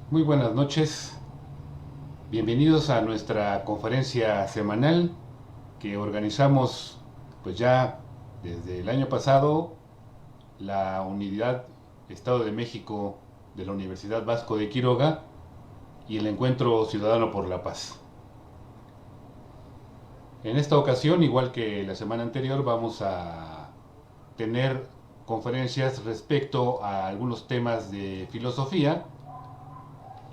Muy buenas noches, bienvenidos a nuestra conferencia semanal que organizamos pues ya desde el año pasado la Unidad Estado de México de la Universidad Vasco de Quiroga y el Encuentro Ciudadano por la Paz. En esta ocasión, igual que la semana anterior, vamos a tener conferencias respecto a algunos temas de filosofía.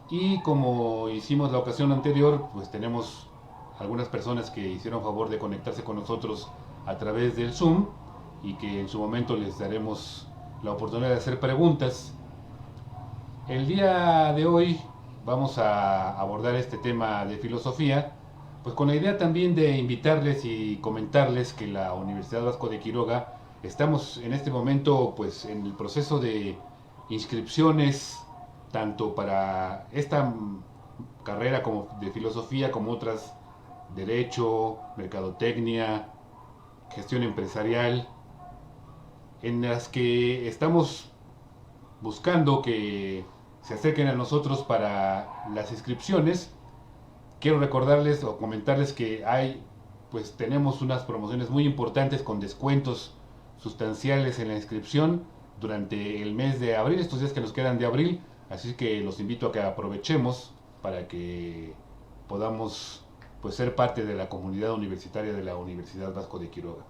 Y como hicimos la ocasión anterior, pues tenemos algunas personas que hicieron favor de conectarse con nosotros a través del Zoom y que en su momento les daremos la oportunidad de hacer preguntas. El día de hoy vamos a abordar este tema de filosofía, pues con la idea también de invitarles y comentarles que la Universidad Vasco de Quiroga estamos en este momento pues en el proceso de inscripciones tanto para esta carrera como de filosofía como otras, derecho, mercadotecnia, gestión empresarial, en las que estamos buscando que se acerquen a nosotros para las inscripciones. Quiero recordarles o comentarles que pues tenemos unas promociones muy importantes con descuentos sustanciales en la inscripción durante el mes de abril, estos días que nos quedan de abril, así que los invito a que aprovechemos para que podamos pues ser parte de la comunidad universitaria de la Universidad Vasco de Quiroga.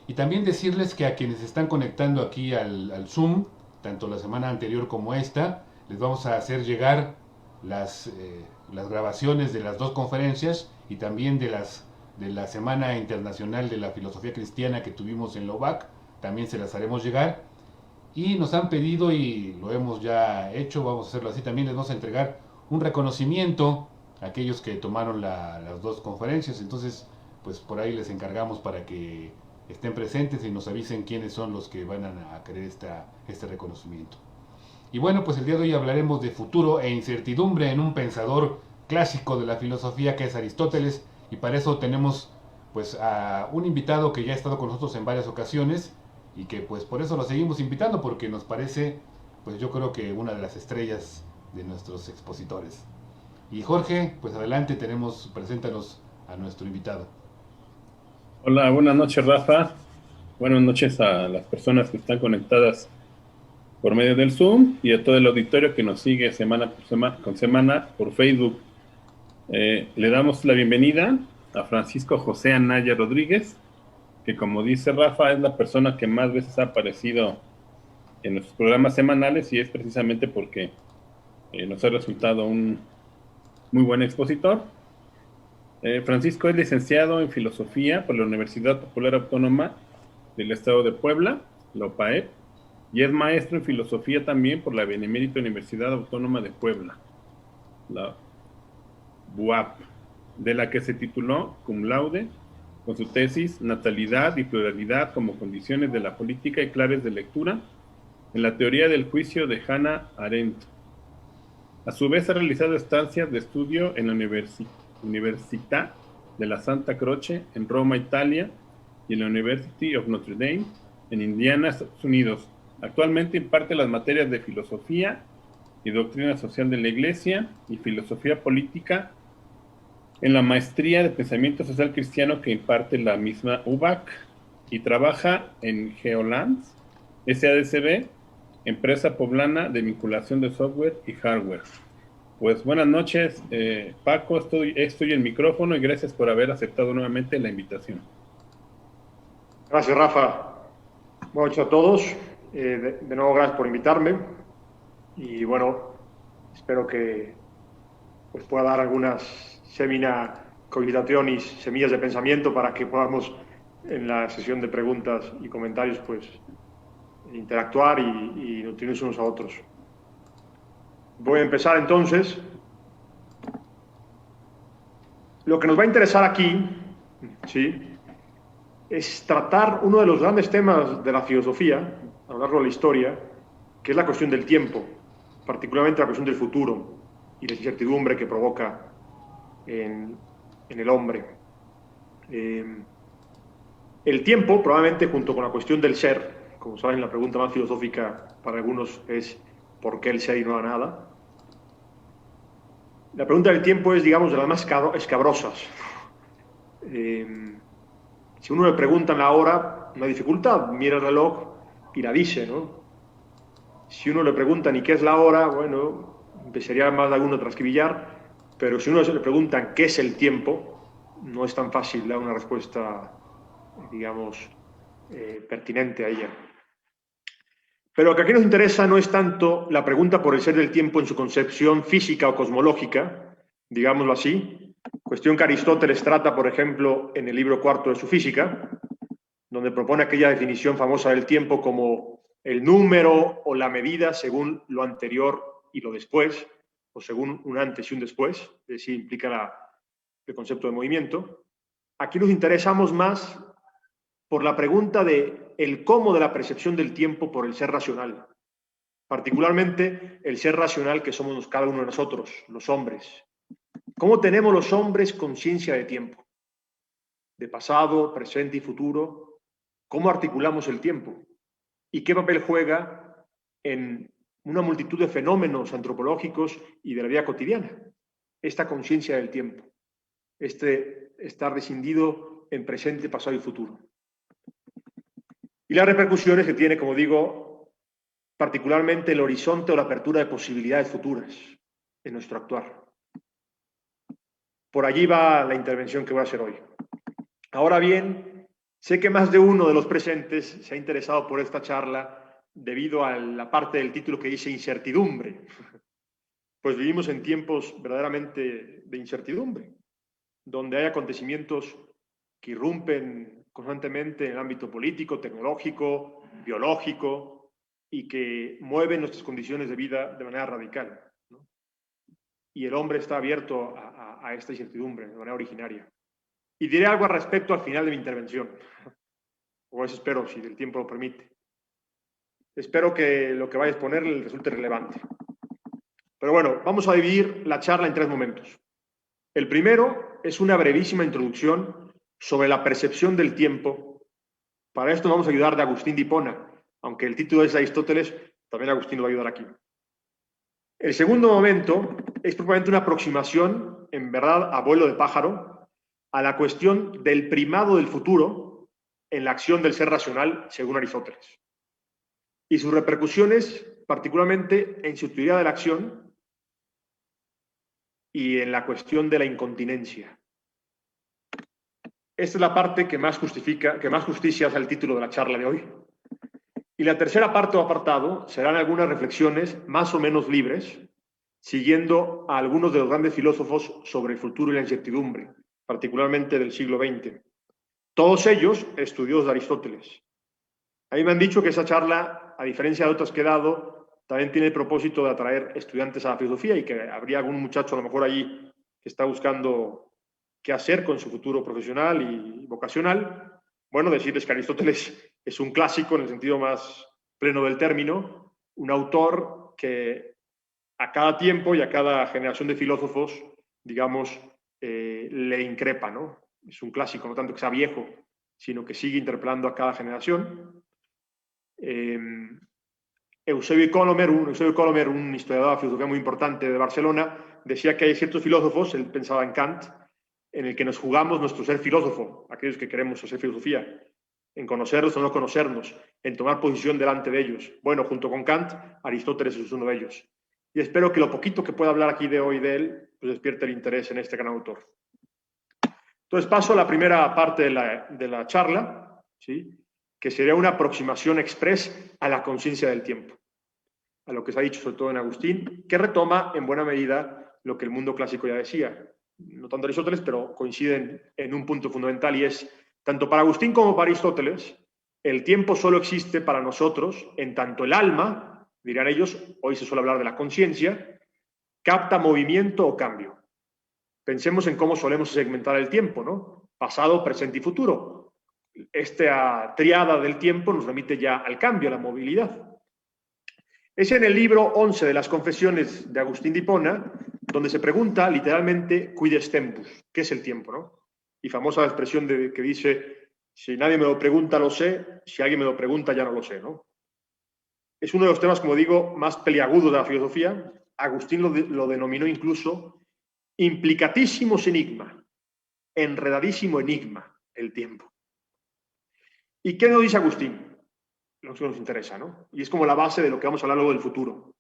Y también decirles que a quienes están conectando aquí al Zoom, tanto la semana anterior como esta, les vamos a hacer llegar las grabaciones de las dos conferencias y también de la Semana Internacional de la Filosofía Cristiana que tuvimos en la UBAC, también se las haremos llegar. Y nos han pedido, y lo hemos ya hecho, vamos a hacerlo así, también les vamos a entregar un reconocimiento a aquellos que tomaron las dos conferencias. Entonces, pues por ahí les encargamos para que estén presentes y nos avisen quiénes son los que van a querer este reconocimiento. Y bueno, pues el día de hoy hablaremos de futuro e incertidumbre en un pensador clásico de la filosofía que es Aristóteles, y para eso tenemos pues a un invitado que ya ha estado con nosotros en varias ocasiones y que pues por eso lo seguimos invitando porque nos parece pues yo creo que una de las estrellas de nuestros expositores. Y Jorge, pues adelante, preséntanos a nuestro invitado. Hola, buenas noches, Rafa. Buenas noches a las personas que están conectadas por medio del Zoom y a todo el auditorio que nos sigue semana por semana por Facebook. Le damos la bienvenida a Francisco José Anaya Rodríguez, que como dice Rafa, es la persona que más veces ha aparecido en nuestros programas semanales y es precisamente porque nos ha resultado un muy buen expositor. Francisco es licenciado en Filosofía por la Universidad Popular Autónoma del Estado de Puebla, la OPAEP, y es maestro en Filosofía también por la Benemérita Universidad Autónoma de Puebla, la BUAP, de la que se tituló cum laude con su tesis Natalidad y Pluralidad como condiciones de la política y claves de lectura en la teoría del juicio de Hannah Arendt. A su vez ha realizado estancias de estudio en la Università de la Santa Croce en Roma, Italia, y en la University of Notre Dame en Indiana, Estados Unidos. Actualmente imparte las materias de Filosofía y Doctrina Social de la Iglesia y Filosofía Política en la Maestría de Pensamiento Social Cristiano que imparte la misma UBAC, y trabaja en Geolands SADCB, empresa poblana de vinculación de software y hardware. Pues buenas noches, Paco, estoy en micrófono y gracias por haber aceptado nuevamente la invitación. Gracias, Rafa. Buenas noches a todos. De nuevo, gracias por invitarme. Y bueno, espero que pues, pueda dar algunas cogitaciones, semillas de pensamiento para que podamos en la sesión de preguntas y comentarios pues interactuar y nutrirnos unos a otros. Voy a empezar entonces. Lo que nos va a interesar aquí, ¿sí?, es tratar uno de los grandes temas de la filosofía a lo largo de la historia, que es la cuestión del tiempo, particularmente la cuestión del futuro y la incertidumbre que provoca en el hombre. El tiempo, probablemente junto con la cuestión del ser, como saben, la pregunta más filosófica para algunos es ¿por qué el ser y no la nada? La pregunta del tiempo es, digamos, de las más escabrosas. Si uno le pregunta la hora, no hay dificultad, mira el reloj y la dice, ¿no? Si uno le pregunta ni qué es la hora, bueno, empezaría más de alguno a trasquibillar, pero si uno le pregunta qué es el tiempo, no es tan fácil dar una respuesta, digamos, pertinente a ella. Pero lo que aquí nos interesa no es tanto la pregunta por el ser del tiempo en su concepción física o cosmológica, digámoslo así, cuestión que Aristóteles trata, por ejemplo, en el libro cuarto de su Física, donde propone aquella definición famosa del tiempo como el número o la medida según lo anterior y lo después, o según un antes y un después, es decir, implica el concepto de movimiento. Aquí nos interesamos más por la pregunta de el cómo de la percepción del tiempo por el ser racional, particularmente el ser racional que somos cada uno de nosotros, los hombres. ¿Cómo tenemos los hombres conciencia de tiempo? De pasado, presente y futuro. ¿Cómo articulamos el tiempo? ¿Y qué papel juega en una multitud de fenómenos antropológicos y de la vida cotidiana? Esta conciencia del tiempo, este estar rescindido en presente, pasado y futuro. Y las repercusiones que tiene, como digo, particularmente el horizonte o la apertura de posibilidades futuras en nuestro actuar. Por allí va la intervención que voy a hacer hoy. Ahora bien, sé que más de uno de los presentes se ha interesado por esta charla debido a la parte del título que dice incertidumbre. Pues vivimos en tiempos verdaderamente de incertidumbre, donde hay acontecimientos que irrumpen constantemente en el ámbito político, tecnológico, biológico, y que mueven nuestras condiciones de vida de manera radical, ¿no? Y el hombre está abierto a esta incertidumbre de manera originaria. Y diré algo al respecto al final de mi intervención, o eso espero, si el tiempo lo permite. Espero que lo que vaya a exponer le resulte relevante. Pero bueno, vamos a dividir la charla en 3 momentos. El primero es una brevísima introducción sobre la percepción del tiempo. Para esto vamos a ayudar de Agustín de Hipona, aunque el título es de Aristóteles, también Agustín nos va a ayudar aquí. El segundo momento es propiamente una aproximación, en verdad, a vuelo de pájaro, a la cuestión del primado del futuro en la acción del ser racional, según Aristóteles, y sus repercusiones, particularmente en su teoría de la acción y en la cuestión de la incontinencia. Esta es la parte que más justicia hace el título de la charla de hoy. Y la tercera parte o apartado serán algunas reflexiones más o menos libres, siguiendo a algunos de los grandes filósofos sobre el futuro y la incertidumbre, particularmente del siglo XX. Todos ellos estudiosos de Aristóteles. A mí me han dicho que esa charla, a diferencia de otras que he dado, también tiene el propósito de atraer estudiantes a la filosofía y que habría algún muchacho a lo mejor allí que está buscando qué hacer con su futuro profesional y vocacional. Bueno, decirles que Aristóteles es un clásico en el sentido más pleno del término, un autor que a cada tiempo y a cada generación de filósofos, digamos, le increpa, ¿no? Es un clásico, no tanto que sea viejo, sino que sigue interpelando a cada generación. Eusebio Colomer, un historiador de filosofía muy importante de Barcelona, decía que hay ciertos filósofos, él pensaba en Kant, en el que nos jugamos nuestro ser filósofo, aquellos que queremos hacer filosofía, en conocerlos o no conocernos, en tomar posición delante de ellos. Bueno, junto con Kant, Aristóteles es uno de ellos. Y espero que lo poquito que pueda hablar aquí de hoy de él, pues despierte el interés en este gran autor. Entonces paso a la primera parte de la charla, ¿sí?, que sería una aproximación express a la conciencia del tiempo, a lo que se ha dicho sobre todo en Agustín, que retoma en buena medida lo que el mundo clásico ya decía. No tanto Aristóteles, pero coinciden en un punto fundamental, y es, tanto para Agustín como para Aristóteles, el tiempo solo existe para nosotros en tanto el alma, dirán ellos, hoy se suele hablar de la conciencia, capta movimiento o cambio. Pensemos en cómo solemos segmentar el tiempo, ¿no? Pasado, presente y futuro. Esta triada del tiempo nos remite ya al cambio, a la movilidad. Es en el libro 11 de las Confesiones de Agustín de Hipona donde se pregunta literalmente quid est tempus, ¿qué es el tiempo, no? Y famosa la expresión que dice, si nadie me lo pregunta lo sé, si alguien me lo pregunta ya no lo sé, ¿no? Es uno de los temas, como digo, más peliagudos de la filosofía. Agustín lo denominó incluso implicatísimos enigma, enredadísimo enigma, el tiempo. ¿Y qué nos dice Agustín? Lo que nos interesa, ¿no? Y es como la base de lo que vamos a hablar luego del futuro.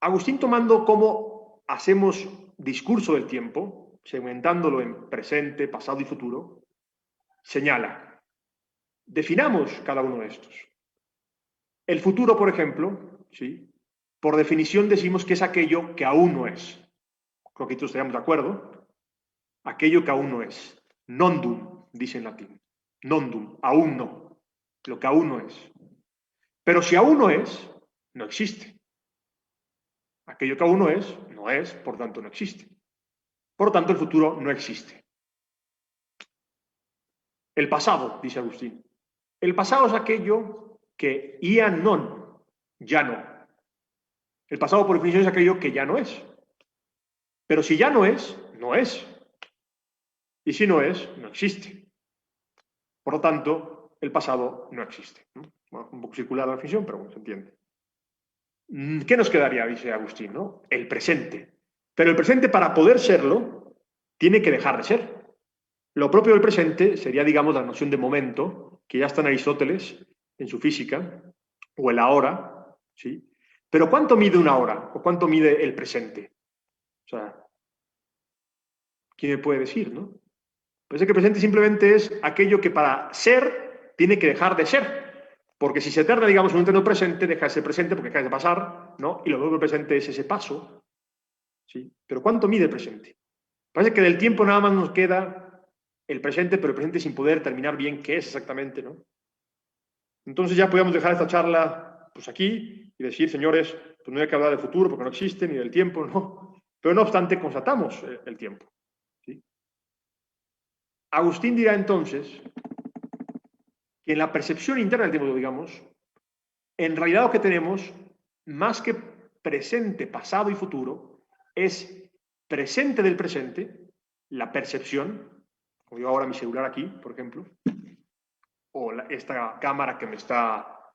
Agustín, tomando cómo hacemos discurso del tiempo, segmentándolo en presente, pasado y futuro, señala, definamos cada uno de estos. El futuro, por ejemplo, ¿sí? Por definición decimos que es aquello que aún no es. Creo que todos estaríamos de acuerdo. Aquello que aún no es. Non-dum, dice en latín. Non-dum, aún no. Lo que aún no es. Pero si aún no es, no existe. Aquello que aún no es, por tanto no existe. Por lo tanto, el futuro no existe. El pasado, dice Agustín. El pasado es aquello que ia non, ya no. El pasado, por definición, es aquello que ya no es. Pero si ya no es, no es. Y si no es, no existe. Por lo tanto, el pasado no existe. Bueno, un poco circular la definición, pero bueno, se entiende. ¿Qué nos quedaría, dice Agustín, ¿no? El presente. Pero el presente, para poder serlo, tiene que dejar de ser. Lo propio del presente sería, digamos, la noción de momento, que ya está en Aristóteles, en su física, o el ahora, ¿sí? Pero ¿cuánto mide una hora? ¿O cuánto mide el presente? O sea, ¿quién me puede decir, no? Parece que el presente simplemente es aquello que para ser tiene que dejar de ser. Porque si se tarda, digamos, un momento presente, deja de ser presente porque deja de pasar, ¿no? Y lo nuevo del presente es ese paso, ¿sí? Pero ¿cuánto mide el presente? Parece que del tiempo nada más nos queda el presente, pero el presente sin poder terminar bien qué es exactamente, ¿no? Entonces ya podemos dejar esta charla pues aquí y decir, señores, pues no hay que hablar del futuro porque no existe, ni del tiempo, ¿no? Pero no obstante, constatamos el tiempo, ¿sí? Agustín dirá entonces que en la percepción interna del tiempo, digamos, en realidad lo que tenemos, más que presente, pasado y futuro, es presente del presente, la percepción, como yo ahora mi celular aquí, por ejemplo, o esta cámara que me está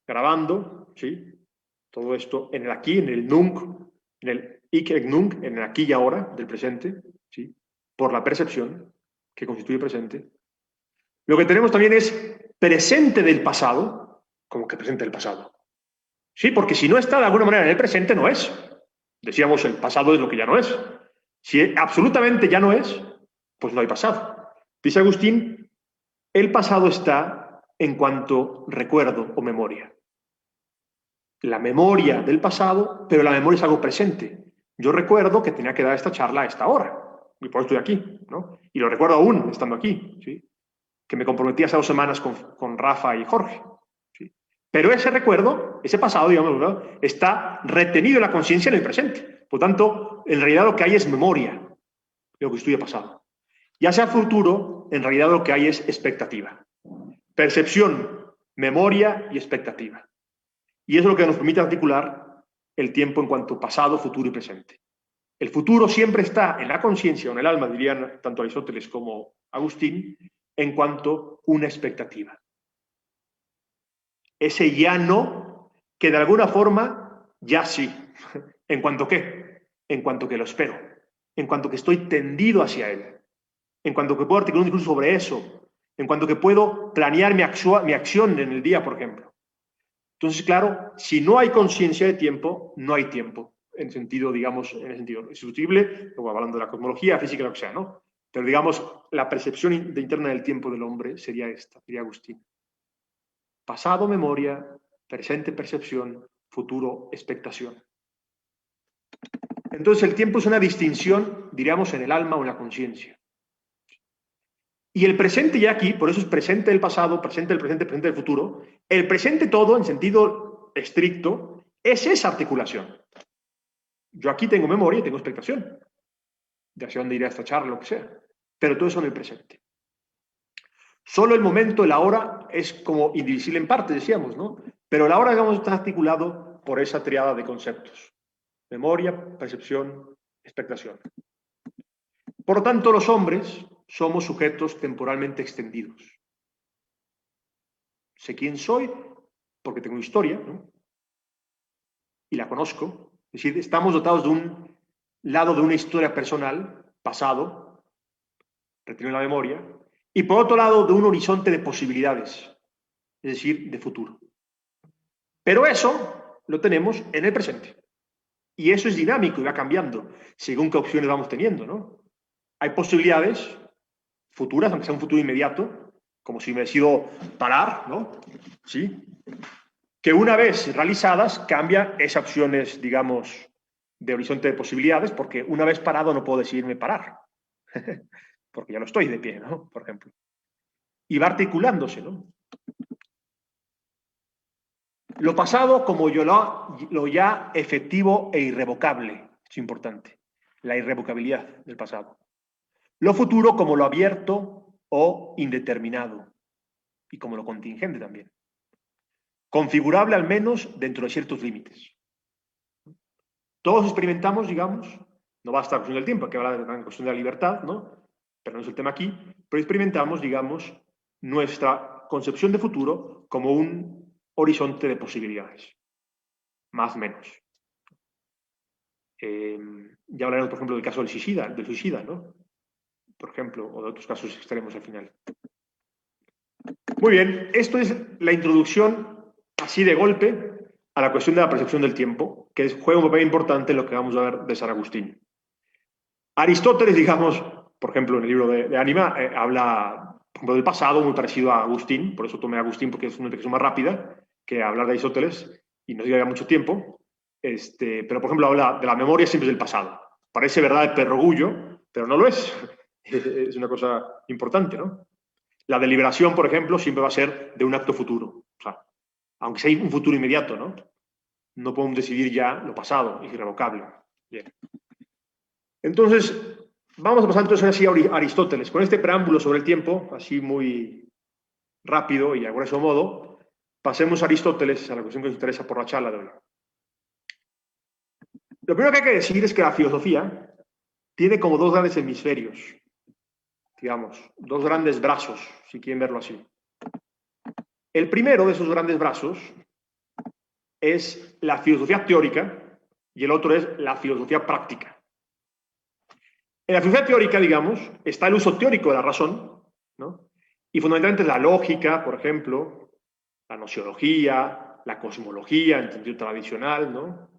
grabando, ¿sí? Todo esto en el aquí, en el nunc, en el ik et nunc, en el aquí y ahora del presente, ¿sí? Por la percepción que constituye presente. Lo que tenemos también es presente del pasado, como que presente del pasado. Sí, porque si no está de alguna manera en el presente, no es. Decíamos, el pasado es lo que ya no es. Si absolutamente ya no es, pues no hay pasado. Dice Agustín, el pasado está en cuanto recuerdo o memoria. La memoria del pasado, pero la memoria es algo presente. Yo recuerdo que tenía que dar esta charla a esta hora, y por eso estoy aquí, ¿no? Y lo recuerdo aún estando aquí, ¿sí? Que me comprometí hace 2 semanas con Rafa y Jorge, ¿sí? Pero ese recuerdo, ese pasado, digamos, ¿no? Está retenido en la conciencia en el presente. Por tanto, en realidad lo que hay es memoria de lo que estudia pasado. Ya sea futuro, en realidad lo que hay es expectativa. Percepción, memoria y expectativa. Y eso es lo que nos permite articular el tiempo en cuanto pasado, futuro y presente. El futuro siempre está en la conciencia o en el alma, dirían tanto Aristóteles como Agustín, en cuanto una expectativa. Ese ya no, que de alguna forma ya sí. ¿En cuanto qué? En cuanto que lo espero. En cuanto que estoy tendido hacia él. En cuanto que puedo articular un discurso sobre eso. En cuanto que puedo planear mi acción en el día, por ejemplo. Entonces, claro, si no hay conciencia de tiempo, no hay tiempo. En sentido, digamos, en el sentido indiscutible, luego hablando de la cosmología, física, lo que sea, ¿no? Pero digamos, la percepción interna del tiempo del hombre sería esta, diría Agustín. Pasado, memoria, presente, percepción, futuro, expectación. Entonces, el tiempo es una distinción, diríamos, en el alma o en la conciencia. Y el presente ya aquí, por eso es presente del pasado, presente del presente, presente del futuro. El presente todo, en sentido estricto, es esa articulación. Yo aquí tengo memoria y tengo expectación de hacia dónde iré a esta charla, lo que sea. Pero todo eso en el presente. Solo el momento, el ahora, es como indivisible en parte, decíamos, ¿no? Pero el ahora, digamos, está articulado por esa triada de conceptos. Memoria, percepción, expectación. Por lo tanto, los hombres somos sujetos temporalmente extendidos. Sé quién soy porque tengo historia, ¿no? Y la conozco. Es decir, estamos dotados de un lado de una historia personal, pasado, retenido en la memoria, y por otro lado de un horizonte de posibilidades, es decir, de futuro. Pero eso lo tenemos en el presente. Y eso es dinámico y va cambiando según qué opciones vamos teniendo, ¿no? Hay posibilidades futuras, aunque sea un futuro inmediato, como si me decido parar, ¿no? ¿Sí? Que una vez realizadas cambia esas opciones, digamos, de horizonte de posibilidades, porque una vez parado no puedo decidirme parar, porque ya no estoy de pie, ¿no? Por ejemplo. Y va articulándose, ¿no? Lo pasado como lo ya efectivo e irrevocable, es importante, la irrevocabilidad del pasado. Lo futuro como lo abierto o indeterminado, y como lo contingente también. Configurable al menos dentro de ciertos límites. Todos experimentamos, digamos, no basta la cuestión del tiempo, hay que hablar de la cuestión de la libertad, ¿no? Pero no es el tema aquí, pero experimentamos, digamos, nuestra concepción de futuro como un horizonte de posibilidades, más o menos. Ya hablaremos, por ejemplo, del caso del suicida, ¿no? Por ejemplo, o de otros casos extremos al final. Muy bien, esto es la introducción, así de golpe, a la cuestión de la percepción del tiempo, que juega un papel importante en lo que vamos a ver de San Agustín. Aristóteles, digamos, por ejemplo, en el libro de Ánima, habla, por ejemplo, del pasado, muy parecido a Agustín, por eso tomé a Agustín, porque es una explicación más rápida que hablar de Aristóteles, y nos lleva mucho tiempo. Pero, por ejemplo, habla de la memoria siempre del pasado. Parece verdad el perogrullo, pero no lo es. Es una cosa importante, ¿no? La deliberación, por ejemplo, siempre va a ser de un acto futuro. O sea, aunque sea un futuro inmediato, ¿no? No podemos decidir ya lo pasado, es irrevocable. Bien. Entonces, vamos a pasar entonces así a Aristóteles. Con este preámbulo sobre el tiempo, así muy rápido y a grueso modo, pasemos a Aristóteles, a la cuestión que nos interesa por la charla de hoy. Lo primero que hay que decir es que la filosofía tiene como dos grandes hemisferios, digamos, dos grandes brazos, si quieren verlo así. El primero de esos grandes brazos es la filosofía teórica y el otro es la filosofía práctica. En la filosofía teórica, digamos, está el uso teórico de la razón, ¿no? Y fundamentalmente la lógica, por ejemplo, la nociología, la cosmología en sentido tradicional, ¿no?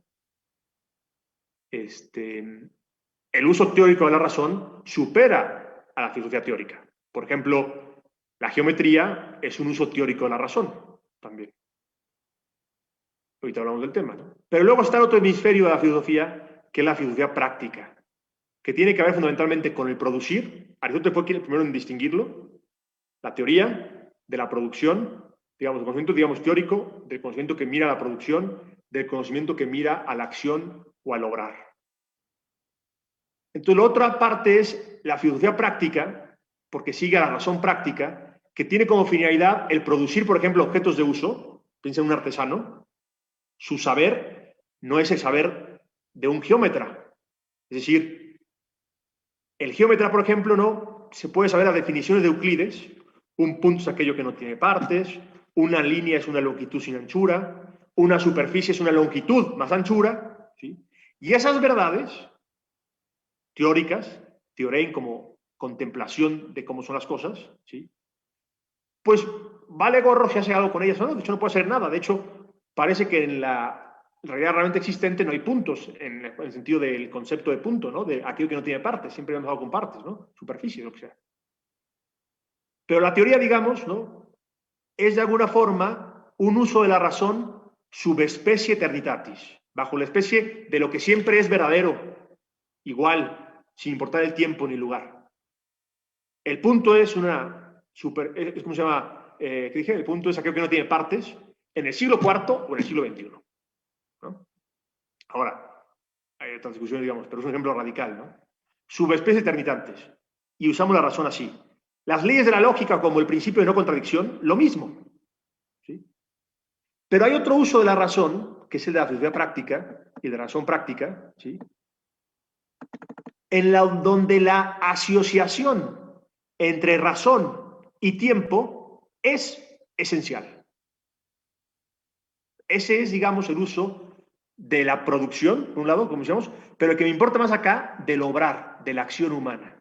El uso teórico de la razón supera a la filosofía teórica. Por ejemplo, la geometría es un uso teórico de la razón también. Ahorita hablamos del tema, ¿no? Pero luego está el otro hemisferio de la filosofía, que es la filosofía práctica, que tiene que ver fundamentalmente con el producir. Aristóteles fue el primero en distinguirlo. La teoría de la producción, digamos, el conocimiento, digamos, teórico, del conocimiento que mira a la producción, del conocimiento que mira a la acción o al obrar. Entonces, la otra parte es la filosofía práctica, porque sigue a la razón práctica, que tiene como finalidad el producir, por ejemplo, objetos de uso. Piensa en un artesano. Su saber no es el saber de un geómetra. Es decir, el geómetra, por ejemplo, no se puede saber las definiciones de Euclides. Un punto es aquello que no tiene partes, una línea es una longitud sin anchura, una superficie es una longitud más anchura, ¿sí? Y esas verdades teóricas, teorein como contemplación de cómo son las cosas, ¿sí? Pues vale gorro si hace algo con ellas o no, de hecho no puede hacer nada, de hecho parece que en la realidad realmente existente no hay puntos, en el sentido del concepto de punto, ¿no? De aquello que no tiene partes, siempre hemos hablado con partes, ¿no? Superficie, lo que sea. Pero la teoría, digamos, ¿no? Es de alguna forma un uso de la razón subespecie eternitatis, bajo la especie de lo que siempre es verdadero, igual, sin importar el tiempo ni el lugar. El punto es es como se llama, ¿qué dije? El punto es aquello que no tiene partes en el siglo IV o en el siglo XXI, ¿no? Ahora, hay otras discusiones, digamos, pero es un ejemplo radical, ¿no? Subespecies eternitatis. Y usamos la razón así. Las leyes de la lógica, como el principio de no contradicción, lo mismo, ¿sí? Pero hay otro uso de la razón, que es el de la filosofía práctica y de la razón práctica, ¿sí? Donde la asociación entre razón y tiempo es esencial. Ese es, digamos, el uso de la producción, por un lado, como decíamos, pero el que me importa más acá, del obrar, de la acción humana.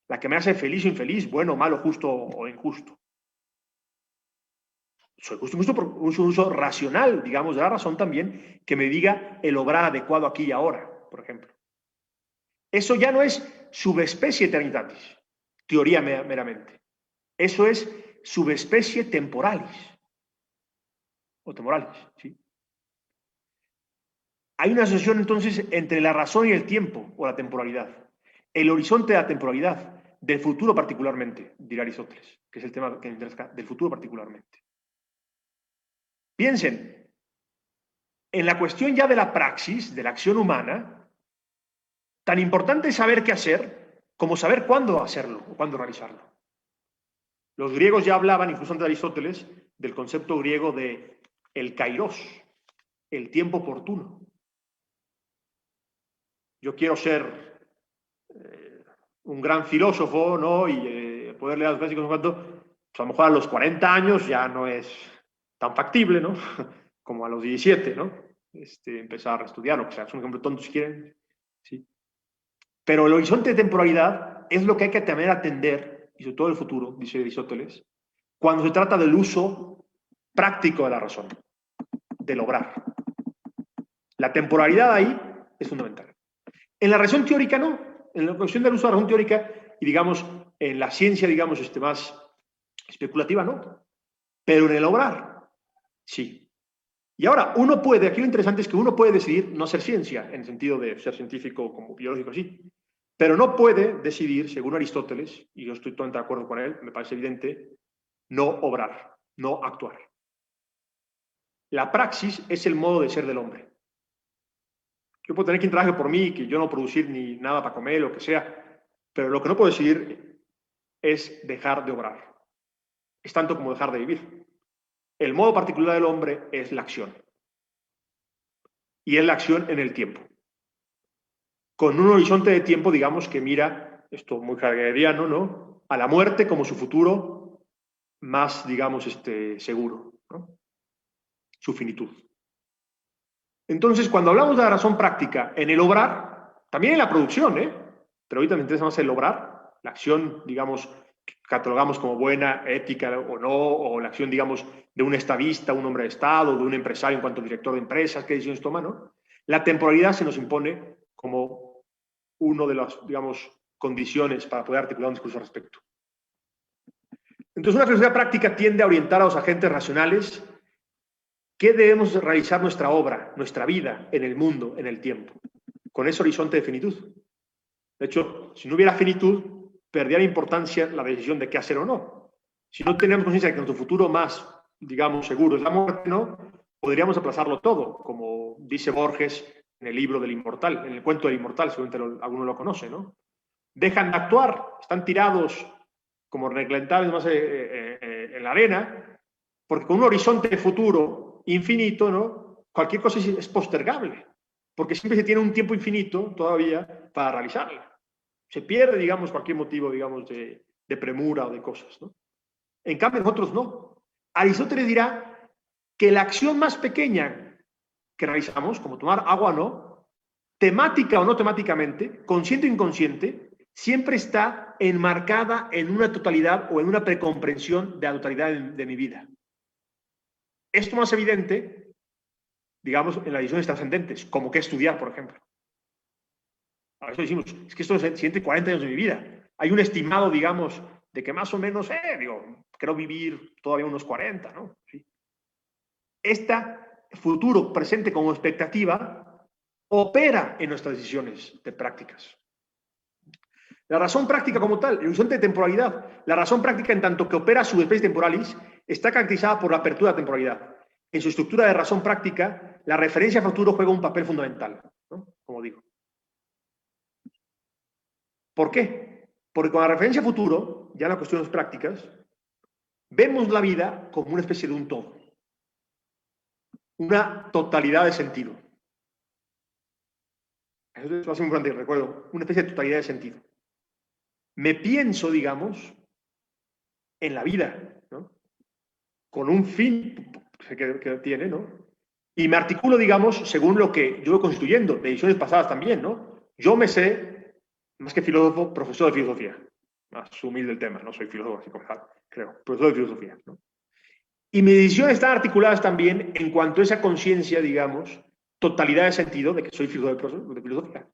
La que me hace feliz o infeliz, bueno, malo, justo o injusto. Soy justo, injusto por un uso racional, digamos, de la razón también, que me diga el obrar adecuado aquí y ahora, por ejemplo. Eso ya no es subespecie eternitatis, teoría meramente. Eso es subespecie temporalis, o temporalis, ¿sí? Hay una asociación entonces entre la razón y el tiempo, o la temporalidad. El horizonte de la temporalidad, del futuro particularmente, dirá Aristóteles, que es el tema que me interesa acá, del futuro particularmente. Piensen, en la cuestión ya de la praxis, de la acción humana, tan importante es saber qué hacer como saber cuándo hacerlo o cuándo realizarlo. Los griegos ya hablaban, incluso antes de Aristóteles, del concepto griego de el kairos, el tiempo oportuno. Yo quiero ser un gran filósofo, ¿no? Y poder leer a los clásicos, pues a lo mejor a los 40 años ya no es tan factible, ¿no? Como a los 17, ¿no? Empezar a estudiar, o que sea, es un ejemplo tonto si quieren, ¿sí? Pero el horizonte de temporalidad es lo que hay que también atender, y sobre todo el futuro, dice Aristóteles, cuando se trata del uso práctico de la razón, del obrar. La temporalidad ahí es fundamental. En la razón teórica no, en la cuestión del uso de la razón teórica y digamos en la ciencia, digamos, más especulativa no, pero en el obrar, sí. Y ahora, uno puede, aquí lo interesante es que uno puede decidir no ser ciencia, en el sentido de ser científico como biológico, sí, pero no puede decidir, según Aristóteles, y yo estoy totalmente de acuerdo con él, me parece evidente, no obrar, no actuar. La praxis es el modo de ser del hombre. Yo puedo tener quien trabaje por mí, que yo no producir ni nada para comer, lo que sea, pero lo que no puedo decidir es dejar de obrar. Es tanto como dejar de vivir. El modo particular del hombre es la acción. Y es la acción en el tiempo. Con un horizonte de tiempo, digamos, que mira, esto muy heideggeriano, ¿no? A la muerte como su futuro más, digamos, seguro, ¿no? Su finitud. Entonces, cuando hablamos de la razón práctica en el obrar, también en la producción, pero ahorita me interesa más el obrar, la acción, digamos, que catalogamos como buena, ética o no, o la acción, digamos, de un estadista, un hombre de Estado, de un empresario en cuanto a director de empresas, qué decisiones toma, ¿no? La temporalidad se nos impone como uno de las, digamos, condiciones para poder articular un discurso al respecto. Entonces, una filosofía práctica tiende a orientar a los agentes racionales ¿qué debemos realizar nuestra obra, nuestra vida en el mundo, en el tiempo? Con ese horizonte de finitud. De hecho, si no hubiera finitud, perdería importancia la decisión de qué hacer o no. Si no tenemos conciencia de que nuestro futuro más, digamos, seguro es la muerte, ¿no? Podríamos aplazarlo todo, como dice Borges en el libro del Inmortal, en el cuento del Inmortal, seguramente alguno lo conoce, ¿no? Dejan de actuar, están tirados como reclentables más en la arena, porque con un horizonte futuro infinito, ¿no? Cualquier cosa es postergable, porque siempre se tiene un tiempo infinito todavía para realizarla. Se pierde, digamos, cualquier motivo, digamos, de premura o de cosas, ¿no? En cambio, nosotros no. Aristóteles dirá que la acción más pequeña que realizamos, como tomar agua o no, temática o no temáticamente, consciente o inconsciente, siempre está enmarcada en una totalidad o en una precomprensión de la totalidad de mi vida. Esto más evidente, digamos, en las decisiones trascendentes, como que estudiar, por ejemplo. A veces decimos, es que esto es el siguiente 40 años de mi vida. Hay un estimado, digamos, de que más o menos, quiero vivir todavía unos 40, ¿no? ¿Sí? Este futuro presente como expectativa opera en nuestras decisiones de prácticas. La razón práctica como tal, el horizonte de temporalidad, la razón práctica en tanto que opera su especie temporalis, está caracterizada por la apertura de temporalidad. En su estructura de razón práctica, la referencia a futuro juega un papel fundamental, ¿no? Como digo. ¿Por qué? Porque con la referencia a futuro, ya en las cuestiones prácticas, vemos la vida como una especie de un todo. Una totalidad de sentido. Eso es muy importante, recuerdo, una especie de totalidad de sentido. Me pienso, digamos, en la vida, ¿no? Con un fin que tiene, ¿no? Y me articulo, digamos, según lo que yo voy constituyendo, de ediciones pasadas también, ¿no? Yo me sé, más que filósofo, profesor de filosofía. Más humilde el tema, no soy filósofo, así como tal, creo, profesor de filosofía, ¿no? Y mis decisiones están articuladas también en cuanto a esa conciencia, digamos, totalidad de sentido de que soy filósofo de filosofía,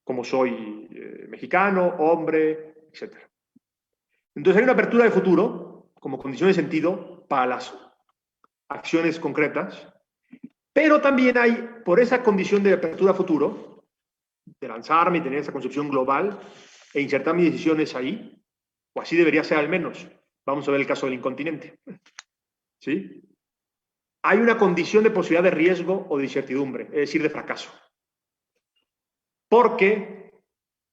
como soy mexicano, hombre, etc. Entonces hay una apertura de futuro como condición de sentido para las acciones concretas, pero también hay, por esa condición de apertura a futuro, de lanzarme y tener esa concepción global e insertar mis decisiones ahí, o así debería ser al menos. Vamos a ver el caso del incontinente. ¿Sí? Hay una condición de posibilidad de riesgo o de incertidumbre, es decir, de fracaso. Porque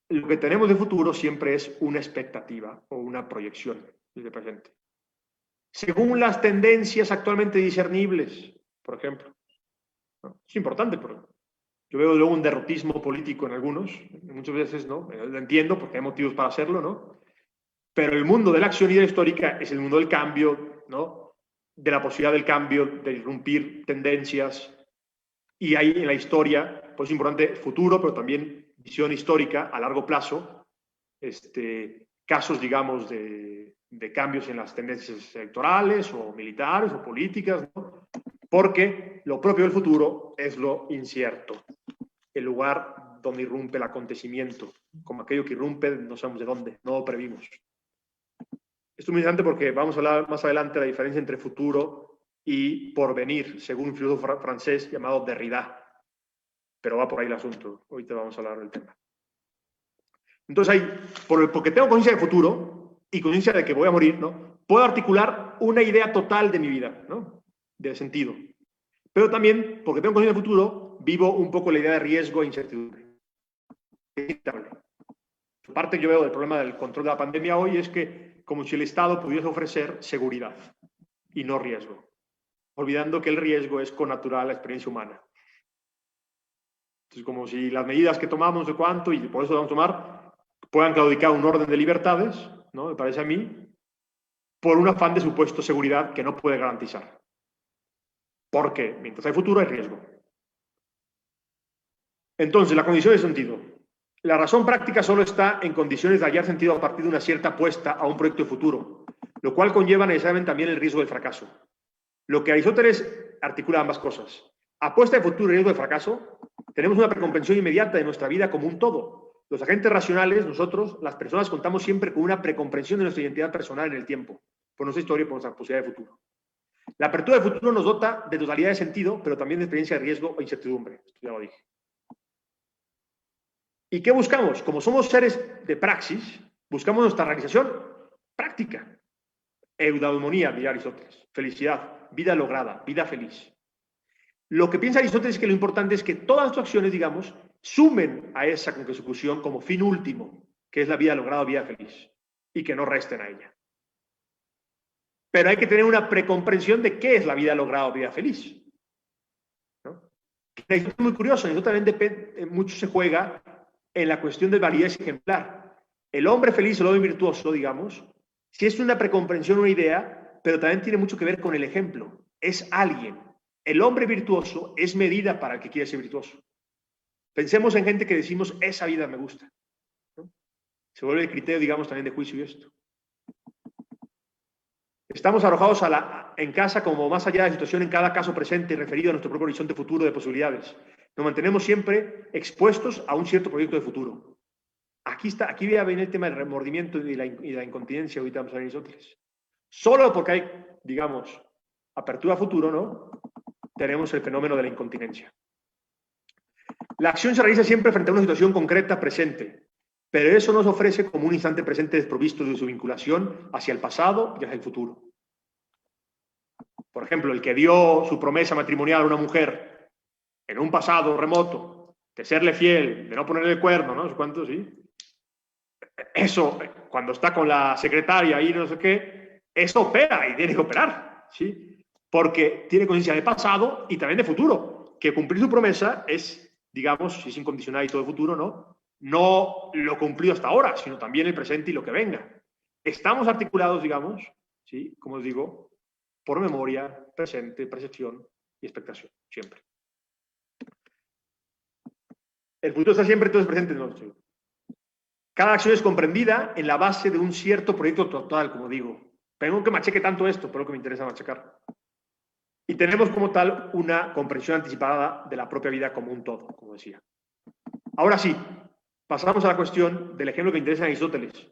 lo que tenemos de futuro siempre es una expectativa o una proyección desde presente. Según las tendencias actualmente discernibles, por ejemplo. ¿No? Es importante, porque yo veo luego un derrotismo político en algunos, muchas veces, ¿no? Lo entiendo porque hay motivos para hacerlo, ¿no? Pero el mundo de la acción y de la histórica es el mundo del cambio, ¿no? De la posibilidad del cambio, de irrumpir tendencias. Y hay en la historia, pues es importante futuro, pero también visión histórica a largo plazo, casos, digamos, de cambios en las tendencias electorales o militares o políticas, ¿no? Porque lo propio del futuro es lo incierto, el lugar donde irrumpe el acontecimiento, como aquello que irrumpe no sabemos de dónde, no lo previmos. Esto es muy interesante porque vamos a hablar más adelante de la diferencia entre futuro y porvenir, según un filósofo francés llamado Derrida. Pero va por ahí el asunto. Ahorita vamos a hablar del tema. Entonces, porque tengo conciencia de futuro y conciencia de que voy a morir, ¿no? Puedo articular una idea total de mi vida, ¿no? De sentido. Pero también, porque tengo conciencia de futuro, vivo un poco la idea de riesgo e incertidumbre. Es inevitable. Parte que yo veo del problema del control de la pandemia hoy es que como si el Estado pudiese ofrecer seguridad y no riesgo, olvidando que el riesgo es connatural a la experiencia humana. Entonces, como si las medidas que tomamos de cuánto, y por eso vamos a tomar, puedan claudicar un orden de libertades, ¿no? Me parece a mí, por un afán de supuesto seguridad que no puede garantizar. Porque mientras hay futuro hay riesgo. Entonces, la condición de sentido. La razón práctica solo está en condiciones de hallar sentido a partir de una cierta apuesta a un proyecto de futuro, lo cual conlleva necesariamente también el riesgo del fracaso. Lo que Aristóteles articula ambas cosas. Apuesta de futuro y riesgo de fracaso, tenemos una precomprensión inmediata de nuestra vida como un todo. Los agentes racionales, nosotros, las personas, contamos siempre con una precomprensión de nuestra identidad personal en el tiempo, por nuestra historia y por nuestra posibilidad de futuro. La apertura de futuro nos dota de totalidad de sentido, pero también de experiencia de riesgo o incertidumbre. Esto ya lo dije. ¿Y qué buscamos? Como somos seres de praxis, buscamos nuestra realización práctica. Eudaimonía, diría Aristóteles. Felicidad, vida lograda, vida feliz. Lo que piensa Aristóteles es que lo importante es que todas tus acciones, digamos, sumen a esa consecución como fin último, que es la vida lograda, vida feliz, y que no resten a ella. Pero hay que tener una precomprensión de qué es la vida lograda o vida feliz. ¿No? Es muy curioso, eso también depende, mucho se juega en la cuestión de validez ejemplar. El hombre feliz o el hombre virtuoso, digamos, si es una precomprensión, una idea, pero también tiene mucho que ver con el ejemplo. Es alguien. El hombre virtuoso es medida para el que quiere ser virtuoso. Pensemos en gente que decimos, esa vida me gusta, ¿no? Se vuelve el criterio, digamos, también de juicio y esto. Estamos arrojados en casa como más allá de la situación en cada caso presente referido a nuestro propio horizonte futuro de posibilidades. Nos mantenemos siempre expuestos a un cierto proyecto de futuro. Aquí viene el tema del remordimiento y la incontinencia, ahorita vamos a ver Aristóteles. Solo porque hay, digamos, apertura a futuro, ¿no? Tenemos el fenómeno de la incontinencia. La acción se realiza siempre frente a una situación concreta presente, pero eso nos ofrece como un instante presente desprovisto de su vinculación hacia el pasado y hacia el futuro. Por ejemplo, el que dio su promesa matrimonial a una mujer en un pasado remoto, de serle fiel, de no ponerle el cuerno, ¿no? ¿Cuánto? Sí. Eso, cuando está con la secretaria y no sé qué, eso opera y tiene que operar, ¿sí? Porque tiene conciencia de pasado y también de futuro, que cumplir su promesa es, digamos, si es incondicional y todo el futuro, ¿no? No lo cumplido hasta ahora, sino también el presente y lo que venga. Estamos articulados, digamos, ¿sí? Como os digo, por memoria, presente, percepción y expectación, siempre. El futuro está siempre entonces presente en nosotros. Cada acción es comprendida en la base de un cierto proyecto total, como digo. Tengo que macheque tanto esto, pero lo que me interesa machecar. Y tenemos como tal una comprensión anticipada de la propia vida como un todo, como decía. Ahora sí, pasamos a la cuestión del ejemplo que interesa a Aristóteles,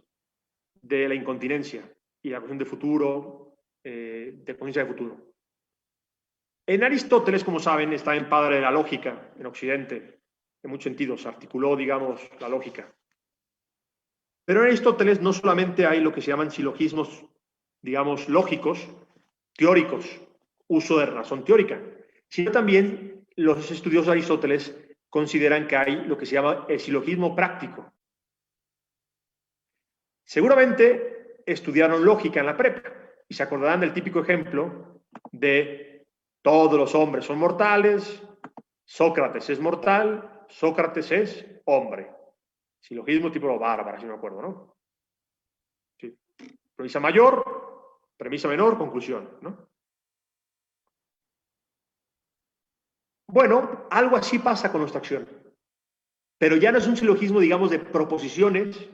de la incontinencia y la cuestión de futuro, de conciencia de futuro. En Aristóteles, como saben, está en padre de la lógica en Occidente, en muchos sentidos, articuló, digamos, la lógica. Pero en Aristóteles no solamente hay lo que se llaman silogismos, digamos, lógicos, teóricos, uso de razón teórica, sino también los estudiosos de Aristóteles consideran que hay lo que se llama el silogismo práctico. Seguramente estudiaron lógica en la prepa y se acordarán del típico ejemplo de todos los hombres son mortales, Sócrates es mortal, Sócrates es hombre. Silogismo tipo bárbara, si no me acuerdo, ¿no? Sí. Premisa mayor, premisa menor, conclusión, ¿no? Bueno, algo así pasa con nuestra acción. Pero ya no es un silogismo, digamos, de proposiciones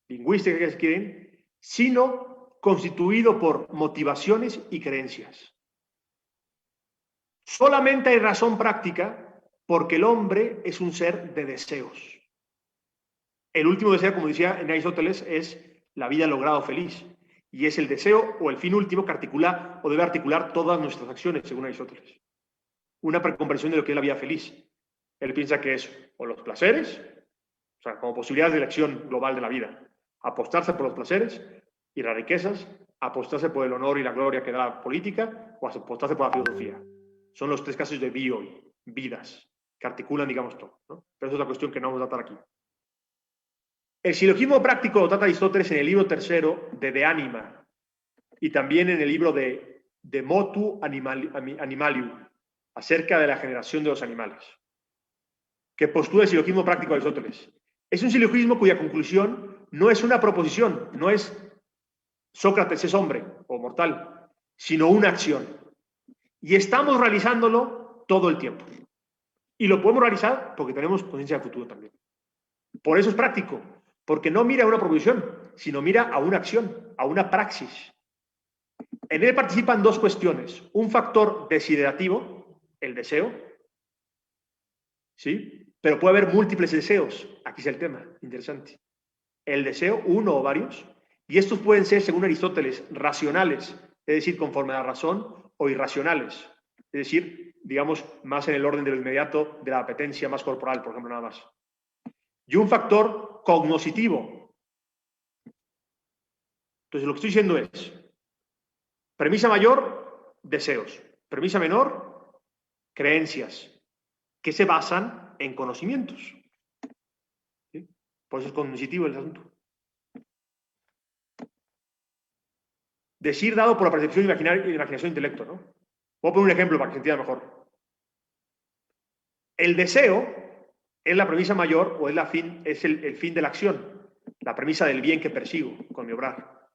lingüísticas que se quieren, sino constituido por motivaciones y creencias. Solamente hay razón práctica porque el hombre es un ser de deseos. El último deseo, como decía en Aristóteles, es la vida logrado feliz. Y es el deseo o el fin último que articula o debe articular todas nuestras acciones, según Aristóteles. Una precomprensión de lo que es la vida feliz. Él piensa que es o los placeres, o sea, como posibilidades de elección global de la vida, apostarse por los placeres y las riquezas, apostarse por el honor y la gloria que da la política, o apostarse por la filosofía. Son los tres casos de bioi, vidas, que articulan, digamos, todo, ¿no? Pero eso es la cuestión que no vamos a tratar aquí. El silogismo práctico lo trata Aristóteles en el libro tercero de Anima y también en el libro de Motu Animalium, acerca de la generación de los animales, que postula el silogismo práctico de Aristóteles. Es un silogismo cuya conclusión no es una proposición, no es Sócrates es hombre o mortal, sino una acción. Y estamos realizándolo todo el tiempo. Y lo podemos realizar porque tenemos conciencia de futuro también. Por eso es práctico, porque no mira a una proposición, sino mira a una acción, a una praxis. En él participan dos cuestiones. Un factor desiderativo, el deseo, ¿sí? Pero puede haber múltiples deseos. Aquí es el tema, interesante. El deseo, uno o varios, y estos pueden ser, según Aristóteles, racionales, es decir, conforme a la razón, o irracionales, es decir, digamos, más en el orden de lo inmediato, de la apetencia más corporal, por ejemplo, nada más. Y un factor cognoscitivo. Entonces, lo que estoy diciendo es, premisa mayor, deseos. Premisa menor, creencias, que se basan en conocimientos. ¿Sí? Por eso es cognoscitivo el asunto. Decir dado por la percepción imaginación e intelecto, ¿no? Voy a poner un ejemplo para que se entienda mejor. El deseo es la premisa mayor o es el fin de la acción, la premisa del bien que persigo con mi obrar.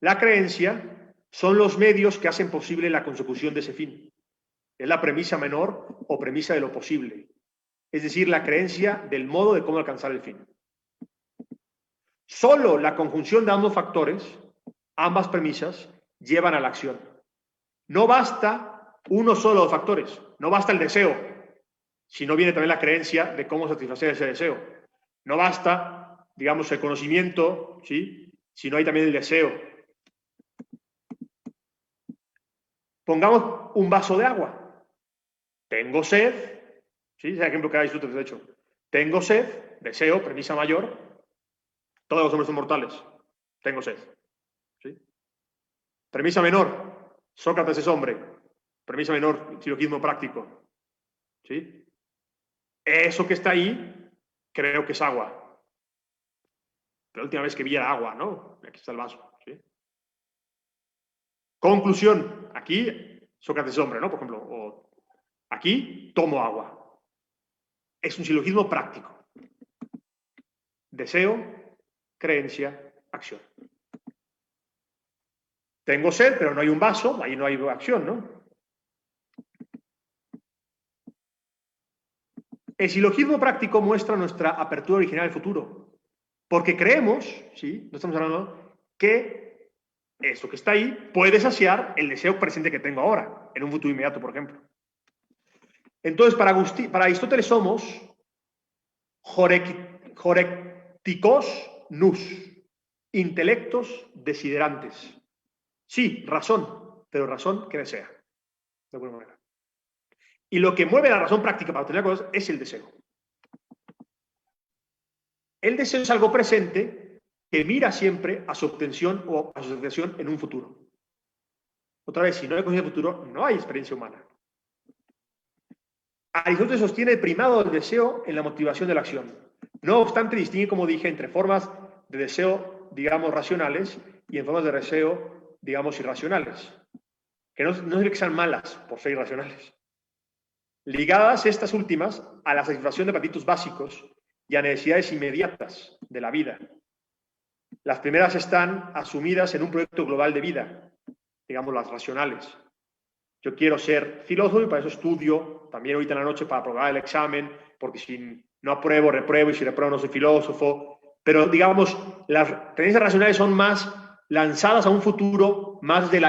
La creencia son los medios que hacen posible la consecución de ese fin. Es la premisa menor o premisa de lo posible, es decir, la creencia del modo de cómo alcanzar el fin. Solo la conjunción de ambos factores, ambas premisas, llevan a la acción. No basta uno solo de factores, no basta el deseo, si no viene también la creencia de cómo satisfacer ese deseo. No basta, digamos, el conocimiento, ¿sí? Si no hay también el deseo. Pongamos un vaso de agua. Tengo sed, ¿sí? Es el ejemplo que Aristóteles, de hecho. Tengo sed, deseo, premisa mayor. Todos los hombres son mortales. Tengo sed. ¿Sí? Premisa menor. Sócrates es hombre. Premisa menor, silogismo práctico. ¿Sí? Eso que está ahí, creo que es agua. La última vez que vi era agua, ¿no? Aquí está el vaso. ¿Sí? Conclusión. Aquí, Sócrates es hombre, ¿no? Por ejemplo. O aquí, tomo agua. Es un silogismo práctico. Deseo, creencia, acción. Tengo sed, pero no hay un vaso, ahí no hay acción, ¿no? El silogismo práctico muestra nuestra apertura original al futuro, porque creemos, ¿sí? No estamos hablando, que eso que está ahí puede saciar el deseo presente que tengo ahora, en un futuro inmediato, por ejemplo. Entonces, para Aristóteles somos horecticos nous, intelectos desiderantes. Sí, razón, pero razón que desea, de alguna manera. Y lo que mueve la razón práctica para obtener cosas es el deseo. El deseo es algo presente que mira siempre a su obtención o a su obtención en un futuro. Otra vez, si no hay conciencia del futuro, no hay experiencia humana. Aristóteles sostiene el primado del deseo en la motivación de la acción. No obstante, distingue, como dije, entre formas de deseo, digamos, racionales y en formas de deseo, digamos, irracionales. Que no es que sean malas por ser irracionales. Ligadas estas últimas a la satisfacción de apetitos básicos y a necesidades inmediatas de la vida. Las primeras están asumidas en un proyecto global de vida, digamos las racionales. Yo quiero ser filósofo y para eso estudio, también ahorita en la noche para aprobar el examen, porque si no apruebo, repruebo, y si repruebo no soy filósofo. Pero digamos, las tendencias racionales son más lanzadas a un futuro, más de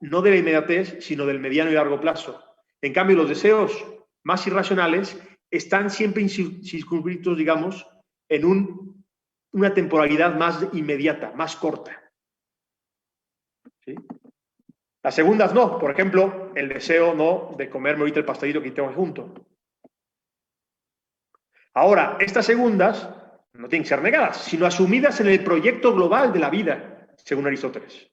no de la inmediatez, sino del mediano y largo plazo. En cambio, los deseos más irracionales están siempre circunscritos, digamos, en una temporalidad más inmediata, más corta. ¿Sí? Las segundas no. Por ejemplo, el deseo no de comerme ahorita el pastelito que tengo junto. Ahora, estas segundas no tienen que ser negadas, sino asumidas en el proyecto global de la vida, según Aristóteles.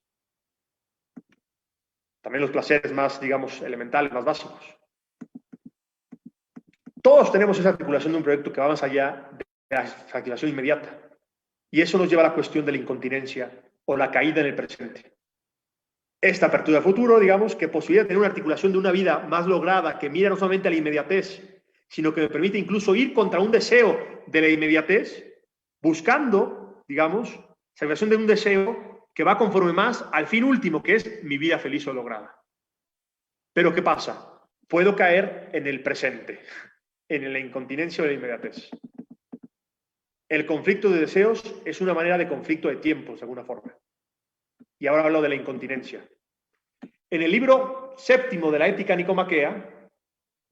También los placeres más, digamos, elementales, más básicos. Todos tenemos esa articulación de un proyecto que va más allá de la satisfacción inmediata. Y eso nos lleva a la cuestión de la incontinencia o la caída en el presente. Esta apertura al futuro, digamos, que posibilita tener una articulación de una vida más lograda, que mira no solamente a la inmediatez, sino que me permite incluso ir contra un deseo de la inmediatez, buscando, digamos, satisfacción de un deseo que va conforme más al fin último, que es mi vida feliz o lograda. Pero ¿qué pasa? Puedo caer en el presente, en la incontinencia o la inmediatez. El conflicto de deseos es una manera de conflicto de tiempos, de alguna forma. Y ahora hablo de la incontinencia. En el libro séptimo de la Ética Nicomaquea,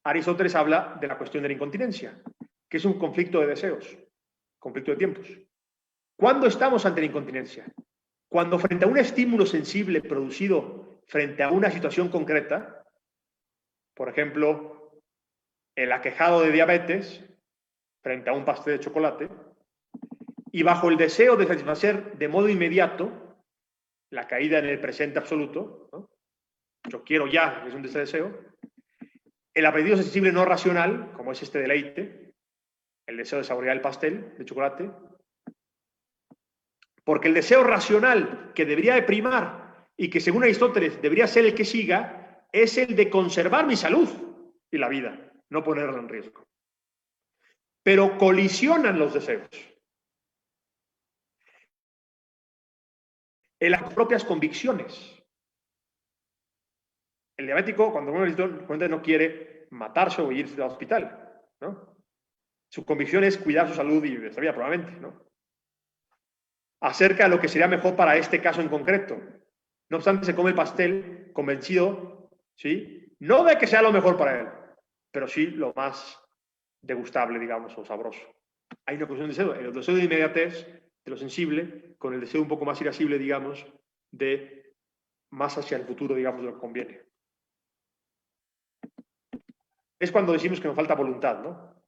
Aristóteles habla de la cuestión de la incontinencia, que es un conflicto de deseos, conflicto de tiempos. ¿Cuándo estamos ante la incontinencia? Cuando frente a un estímulo sensible producido frente a una situación concreta, por ejemplo, el aquejado de diabetes frente a un pastel de chocolate, y bajo el deseo de satisfacer de modo inmediato la caída en el presente absoluto, ¿no? Yo quiero ya, es un deseo. El apetito sensible no racional, como es este deleite, el deseo de saborear el pastel de chocolate, porque el deseo racional que debería de primar y que según Aristóteles debería ser el que siga, es el de conservar mi salud y la vida, no ponerla en riesgo. Pero colisionan los deseos en las propias convicciones. El diabético, cuando uno no quiere matarse o irse al hospital, ¿no? Su convicción es cuidar su salud y de esta vida, probablemente, ¿no? Acerca de lo que sería mejor para este caso en concreto. No obstante, se come el pastel convencido, ¿sí? No de que sea lo mejor para él, pero sí lo más degustable, digamos, o sabroso. Hay una cuestión de deseo. El deseo de inmediatez, de lo sensible, con el deseo un poco más irascible, digamos, de más hacia el futuro, digamos, de lo que conviene. Es cuando decimos que nos falta voluntad, ¿no?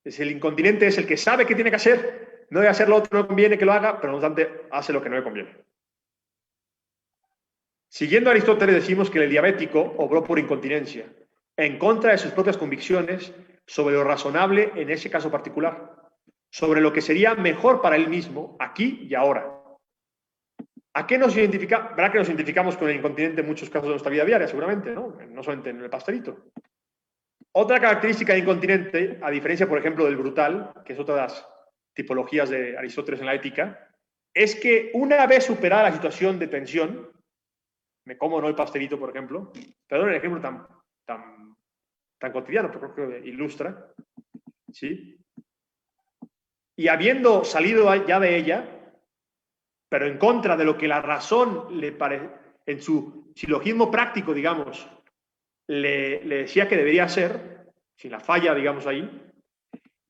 El incontinente es el que sabe qué tiene que hacer, no debe hacer lo otro que no conviene que lo haga, pero no obstante hace lo que no le conviene. Siguiendo a Aristóteles decimos que el diabético obró por incontinencia, en contra de sus propias convicciones sobre lo razonable en ese caso particular, sobre lo que sería mejor para él mismo, aquí y ahora. ¿A qué nos identifica? Verá que nos identificamos con el incontinente en muchos casos de nuestra vida diaria, seguramente, ¿no? No solamente en el pastelito. Otra característica del incontinente, a diferencia, por ejemplo, del brutal, que es otra de las tipologías de Aristóteles en la ética, es que una vez superada la situación de tensión, me como no el pastelito, por ejemplo, perdón el ejemplo tan cotidiano, pero creo que ilustra, ¿sí? Y habiendo salido ya de ella, pero en contra de lo que la razón en su silogismo práctico, digamos, le decía que debería hacer, sin la falla, digamos, ahí,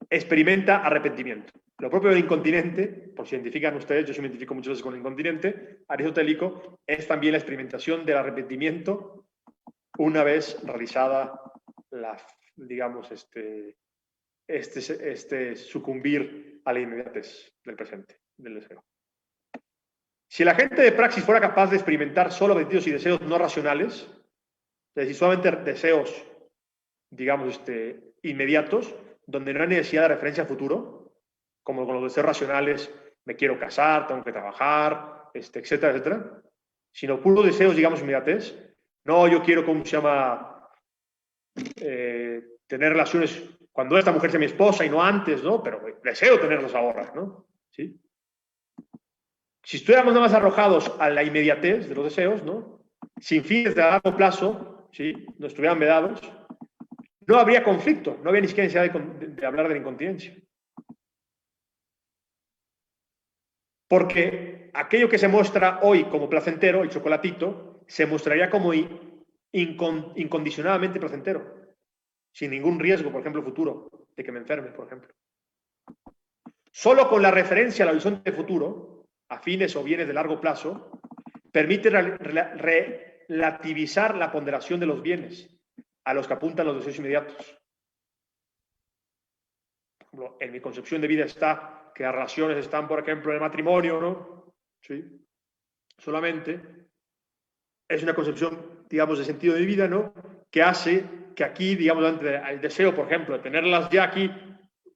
experimenta arrepentimiento. Lo propio del incontinente, por si identifican ustedes, yo sí me identifico muchas veces con el incontinente aristotélico, es también la experimentación del arrepentimiento una vez realizada digamos, sucumbir a la inmediatez del presente, del deseo. Si la gente de praxis fuera capaz de experimentar solo apetitos y deseos no racionales, es decir, solamente deseos, digamos, inmediatos, donde no hay necesidad de referencia a futuro, como con los deseos racionales, me quiero casar, tengo que trabajar, etcétera, etcétera, sino puros deseos, digamos, inmediates. No, yo quiero, ¿cómo se llama? Tener relaciones cuando esta mujer sea mi esposa y no antes, ¿no? Pero deseo tenerlas ahora, ¿no? ¿Sí? Si estuviéramos nada más arrojados a la inmediatez de los deseos, ¿no? Sin fines de largo plazo, ¿sí? No estuvieran vedados, no habría conflicto, no habría ni siquiera necesidad de hablar de la incontinencia. Porque aquello que se muestra hoy como placentero, el chocolatito, se mostraría como incondicionadamente placentero, sin ningún riesgo, por ejemplo, futuro, de que me enferme, por ejemplo. Solo con la referencia al horizonte futuro, a fines o bienes de largo plazo, permite relativizar la ponderación de los bienes a los que apuntan los deseos inmediatos. Por ejemplo, en mi concepción de vida está que las relaciones están, por ejemplo, en el matrimonio, ¿no? ¿Sí? Solamente es una concepción, digamos, de sentido de vida, ¿no? Que hace que aquí, digamos, el deseo, por ejemplo, de tenerlas ya aquí,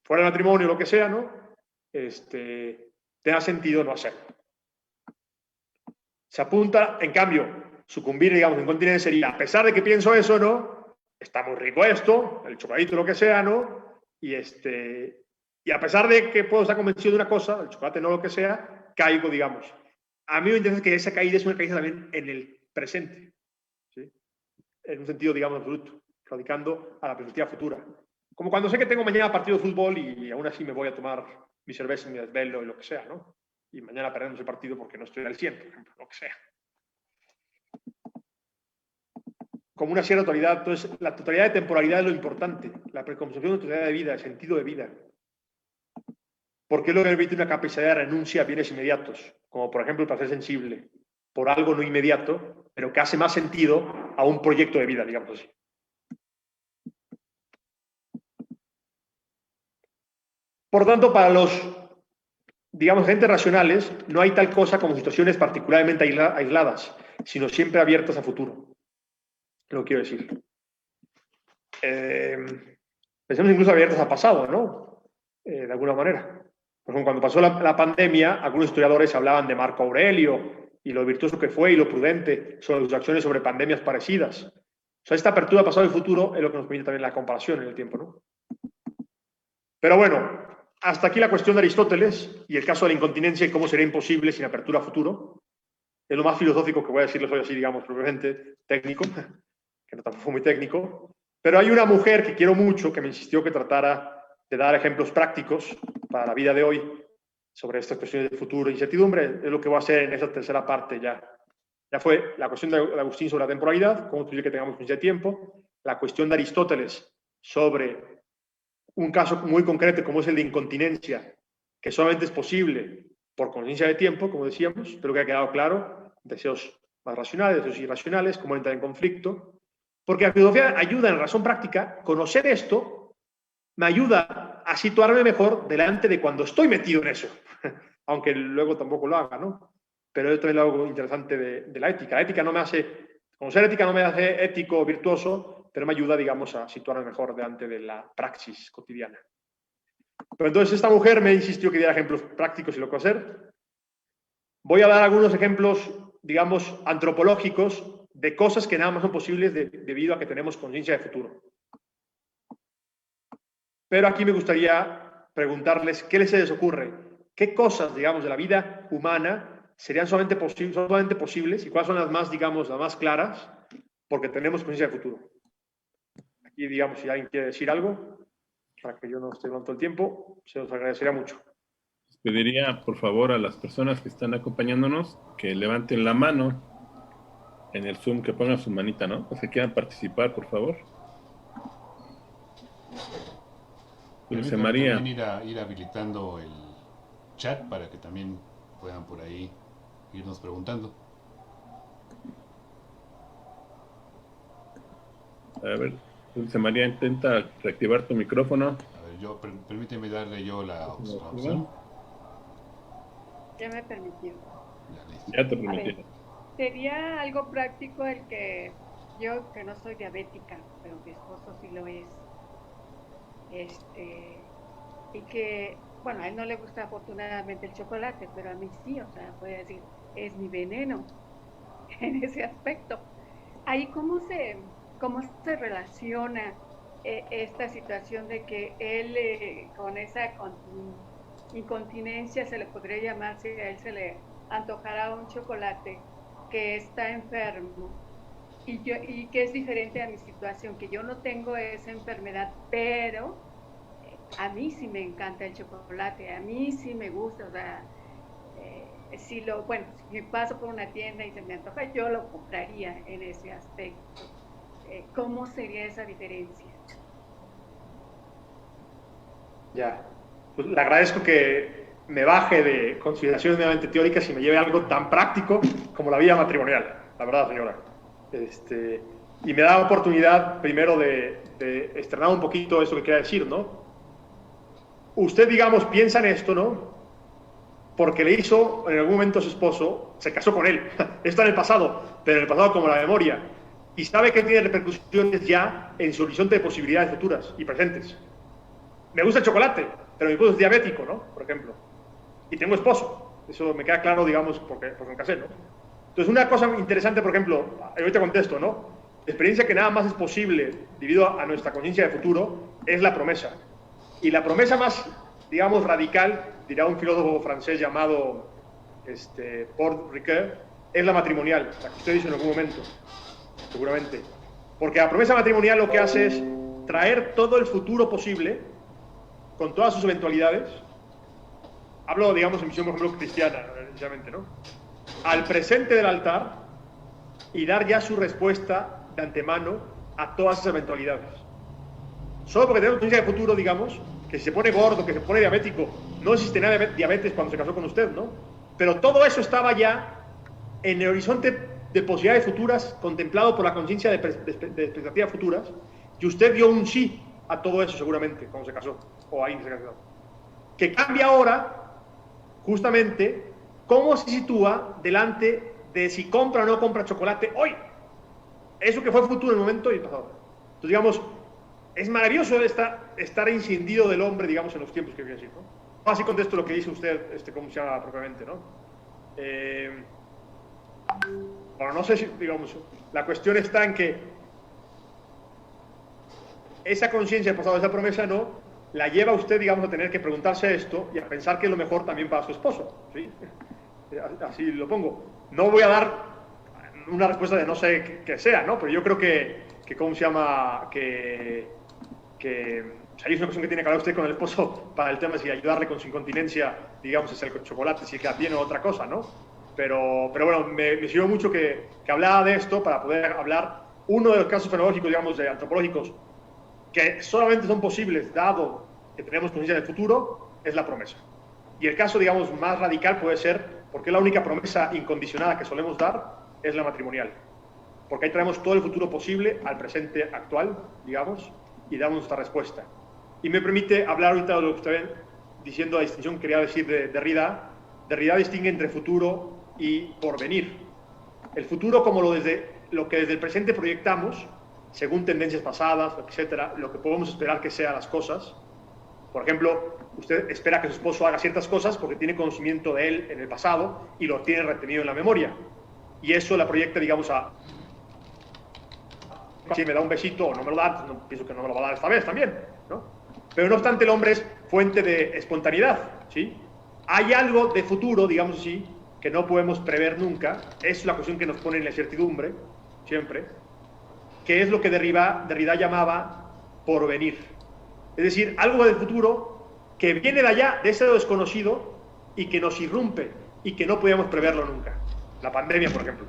fuera del matrimonio, lo que sea, ¿no? Tenga sentido no hacerlo. Se apunta, en cambio, sucumbir, digamos, en continencia sería, a pesar de que pienso eso, ¿no? Está muy rico esto, el chocolatito, lo que sea, ¿no? Y a pesar de que puedo estar convencido de una cosa, el chocolate no lo que sea, caigo, digamos. A mí me interesa que esa caída es una caída también en el presente, ¿sí? En un sentido, digamos, absoluto, radicando a la perspectiva futura. Como cuando sé que tengo mañana partido de fútbol y aún así me voy a tomar mi cerveza, mi desvelo y lo que sea, ¿no? Y mañana perdemos el partido porque no estoy al 100, por ejemplo, lo que sea. Como una cierta totalidad. Entonces, la totalidad de temporalidad es lo importante, la preconcepción de totalidad de vida, el sentido de vida. ¿Por qué lo permite una capacidad de renuncia a bienes inmediatos? Como por ejemplo el placer sensible, por algo no inmediato, pero que hace más sentido a un proyecto de vida, digamos así. Por tanto, para los, digamos, agentes racionales, no hay tal cosa como situaciones particularmente aisladas, sino siempre abiertas a futuro. Lo quiero decir. Pensemos incluso abiertas a pasado, ¿no? De alguna manera. Por ejemplo, cuando pasó la pandemia, algunos historiadores hablaban de Marco Aurelio y lo virtuoso que fue y lo prudente sobre sus acciones sobre pandemias parecidas. O sea, esta apertura a pasado y futuro es lo que nos permite también la comparación en el tiempo, ¿no? Pero bueno, hasta aquí la cuestión de Aristóteles y el caso de la incontinencia y cómo sería imposible sin apertura a futuro. Es lo más filosófico que voy a decirles hoy así, digamos, propiamente técnico, que no tampoco fue muy técnico. Pero hay una mujer que quiero mucho que me insistió que tratara de dar ejemplos prácticos para la vida de hoy sobre estas cuestiones de futuro e incertidumbre. Es lo que voy a hacer en esta tercera parte ya. Ya fue la cuestión de Agustín sobre la temporalidad, cómo es posible que tengamos conciencia de tiempo, la cuestión de Aristóteles sobre un caso muy concreto como es el de incontinencia, que solamente es posible por conciencia de tiempo, como decíamos, espero que haya quedado claro, deseos más racionales, deseos irracionales, cómo entrar en conflicto, porque la filosofía ayuda en razón práctica, conocer esto me ayuda a situarme mejor delante de cuando estoy metido en eso, aunque luego tampoco lo haga, ¿no? Pero esto es algo interesante de la ética. La ética no me hace, conocer ética no me hace ético o virtuoso, pero me ayuda, digamos, a situarme mejor delante de la praxis cotidiana. Pero entonces esta mujer me insistió que diera ejemplos prácticos y lo que hacer. Voy a dar algunos ejemplos, digamos, antropológicos de cosas que nada más son posibles debido a que tenemos conciencia de futuro. Pero aquí me gustaría preguntarles, ¿qué les ocurre? ¿Qué cosas, digamos, de la vida humana serían solamente posibles y cuáles son las más, digamos, las más claras? Porque tenemos conciencia de futuro. Aquí, digamos, si alguien quiere decir algo. para que yo no esté hablando todo el tiempo, se los agradecería mucho. Les pediría, por favor, a las personas que están acompañándonos que levanten la mano en el Zoom, que pongan su manita, ¿no? Los que quieran participar, por favor. Dulce Permítanme María. también ir habilitando el chat para que también puedan por ahí irnos preguntando. A ver, Dulce María, intenta reactivar tu micrófono. A ver, permíteme darle yo la opción. Ya me permitió. Ya te permití. Sería algo práctico el que yo, que no soy diabética, pero mi esposo sí lo es. Y que, bueno, a él no le gusta afortunadamente el chocolate, pero a mí sí, o sea, puede decir, es mi veneno en ese aspecto. Ahí, ¿cómo se relaciona esta situación de que él con esa incontinencia, se le podría llamar, si a él se le antojará un chocolate, que está enfermo, y que es diferente a mi situación, que yo no tengo esa enfermedad, pero a mí sí me encanta el chocolate, a mí sí me gusta, o sea, si paso por una tienda y se me antoja, yo lo compraría en ese aspecto. ¿Cómo sería esa diferencia? Ya, pues le agradezco que me baje de consideraciones meramente teóricas y me lleve a algo tan práctico como la vida matrimonial, la verdad, señora. Y me da oportunidad primero de externar un poquito eso que quería decir, ¿no? Usted, digamos, piensa en esto, ¿no? Porque le hizo en algún momento a su esposo, se casó con él, está en el pasado, pero en el pasado como la memoria, y sabe que tiene repercusiones ya en su horizonte de posibilidades futuras y presentes. Me gusta el chocolate, pero mi esposo es diabético, ¿no? Por ejemplo. Y tengo esposo. Eso me queda claro, digamos, porque me casé, ¿no? Entonces, una cosa interesante, por ejemplo, ahorita contesto, ¿no? La experiencia que nada más es posible debido a nuestra conciencia de futuro es la promesa. Y la promesa más, digamos, radical, dirá un filósofo francés llamado Paul Ricoeur, es la matrimonial, la que usted dice en algún momento, seguramente. Porque la promesa matrimonial lo que hace es traer todo el futuro posible, con todas sus eventualidades. Hablo, digamos, en visión, por ejemplo, cristiana, precisamente, ¿no? Al presente del altar y dar ya su respuesta de antemano a todas esas eventualidades. Solo porque tenemos conciencia de futuro, digamos, que si se pone gordo, que se pone diabético, no existía diabetes cuando se casó con usted, ¿no? Pero todo eso estaba ya en el horizonte de posibilidades futuras, contemplado por la conciencia de expectativas futuras, y usted dio un sí a todo eso seguramente cuando se casó, o ahí se casó. Que cambia ahora, justamente, cómo se sitúa delante de si compra o no compra chocolate hoy. Eso que fue futuro en el momento y pasado. Entonces, digamos, es maravilloso estar incidido del hombre, digamos, en los tiempos que viven así, ¿no? Así contesto lo que dice usted, cómo se llama propiamente, ¿no? Bueno, no sé si, digamos, la cuestión está en que esa conciencia del pasado, esa promesa, no, la lleva a usted, digamos, a tener que preguntarse esto y a pensar que es lo mejor también para su esposo, ¿sí? Así lo pongo. No voy a dar una respuesta de no sé qué sea, ¿no? Pero yo creo que ¿cómo se llama? Que o sea, hay una cuestión que tiene que hablar usted con el esposo para el tema de si ayudarle con su incontinencia, digamos, es el chocolate, si queda bien o otra cosa, ¿no? Pero bueno, me sirvió mucho que hablara de esto para poder hablar uno de los casos fenomenológicos, digamos, antropológicos, que solamente son posibles dado que tenemos conciencia del futuro, es la promesa. Y el caso, digamos, más radical puede ser, porque la única promesa incondicionada que solemos dar es la matrimonial. Porque ahí traemos todo el futuro posible al presente actual, digamos, y damos nuestra respuesta. Y me permite hablar ahorita de lo que usted diciendo la distinción que quería decir de Derrida. Derrida distingue entre futuro y porvenir. El futuro como lo que desde el presente proyectamos, según tendencias pasadas, etcétera, lo que podemos esperar que sean las cosas. Por ejemplo, usted espera que su esposo haga ciertas cosas porque tiene conocimiento de él en el pasado y lo tiene retenido en la memoria. Y eso la proyecta, digamos, si me da un besito o no me lo da, no, pienso que no me lo va a dar esta vez también, ¿no? Pero no obstante, el hombre es fuente de espontaneidad, ¿sí? Hay algo de futuro, digamos así, que no podemos prever nunca. Es la cuestión que nos pone en la incertidumbre, siempre, que es lo que Derrida llamaba porvenir. Es decir, algo del futuro que viene de allá, de ese desconocido, y que nos irrumpe, y que no podíamos preverlo nunca. La pandemia, por ejemplo.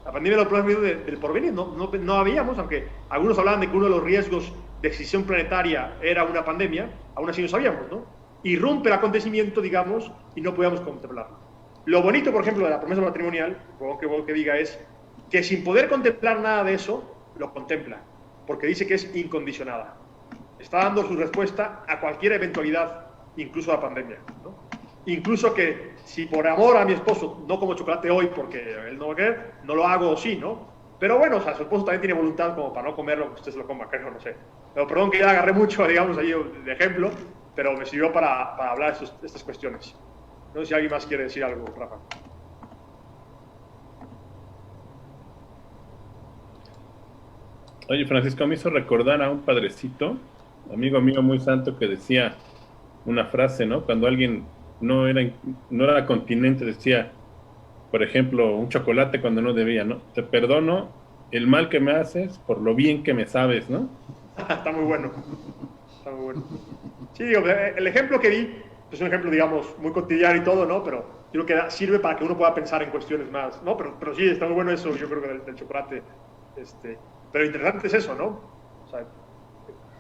La pandemia lo podíamos ver del porvenir, no habíamos, aunque algunos hablaban de que uno de los riesgos de extinción planetaria era una pandemia, aún así no sabíamos, ¿no? Irrumpe el acontecimiento, digamos, y no podíamos contemplarlo. Lo bonito, por ejemplo, de la promesa matrimonial, que diga, es que sin poder contemplar nada de eso, lo contempla, porque dice que es incondicionada. Está dando su respuesta a cualquier eventualidad, incluso a la pandemia, ¿no? Incluso que si por amor a mi esposo no como chocolate hoy porque él no va a querer, no lo hago sí, ¿no? Pero bueno, o sea, su esposo también tiene voluntad como para no comerlo, que usted se lo coma, creo, no sé. Pero perdón que ya agarré mucho, digamos, ahí de ejemplo, pero me sirvió para hablar de estas cuestiones. No sé si alguien más quiere decir algo, Rafa. Oye, Francisco, me hizo recordar a un padrecito, amigo mío muy santo, que decía una frase, ¿no? Cuando alguien no era continente, decía, por ejemplo, un chocolate cuando no debía, ¿no? Te perdono el mal que me haces por lo bien que me sabes, ¿no? Está muy bueno. Está muy bueno. Sí, digo, el ejemplo que di es un ejemplo, digamos, muy cotidiano y todo, ¿no? Pero yo creo que sirve para que uno pueda pensar en cuestiones más, ¿no? Pero sí, está muy bueno eso, yo creo que del chocolate. Pero interesante es eso, ¿no? O sea,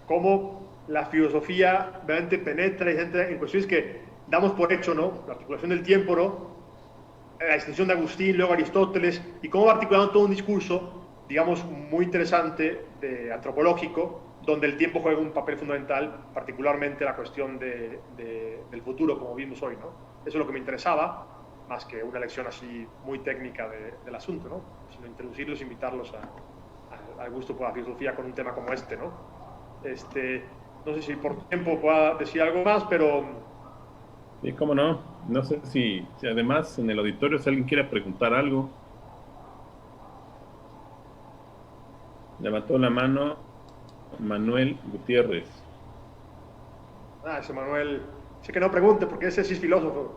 cómo la filosofía realmente penetra y entra en cuestiones que damos por hecho, ¿no? La articulación del tiempo, ¿no? La distinción de Agustín, luego Aristóteles, y cómo va articulando todo un discurso, digamos, muy interesante, antropológico, donde el tiempo juega un papel fundamental, particularmente la cuestión del futuro, como vimos hoy, ¿no? Eso es lo que me interesaba, más que una lección así muy técnica del asunto, ¿no? Sino introducirlos, invitarlos al gusto por la filosofía con un tema como este, ¿no? No sé si por tiempo pueda decir algo más, pero... Sí, cómo no. No sé si además en el auditorio si alguien quiere preguntar algo. Levantó la mano Manuel Gutiérrez. Ese Manuel, sé que no pregunte porque ese sí es filósofo.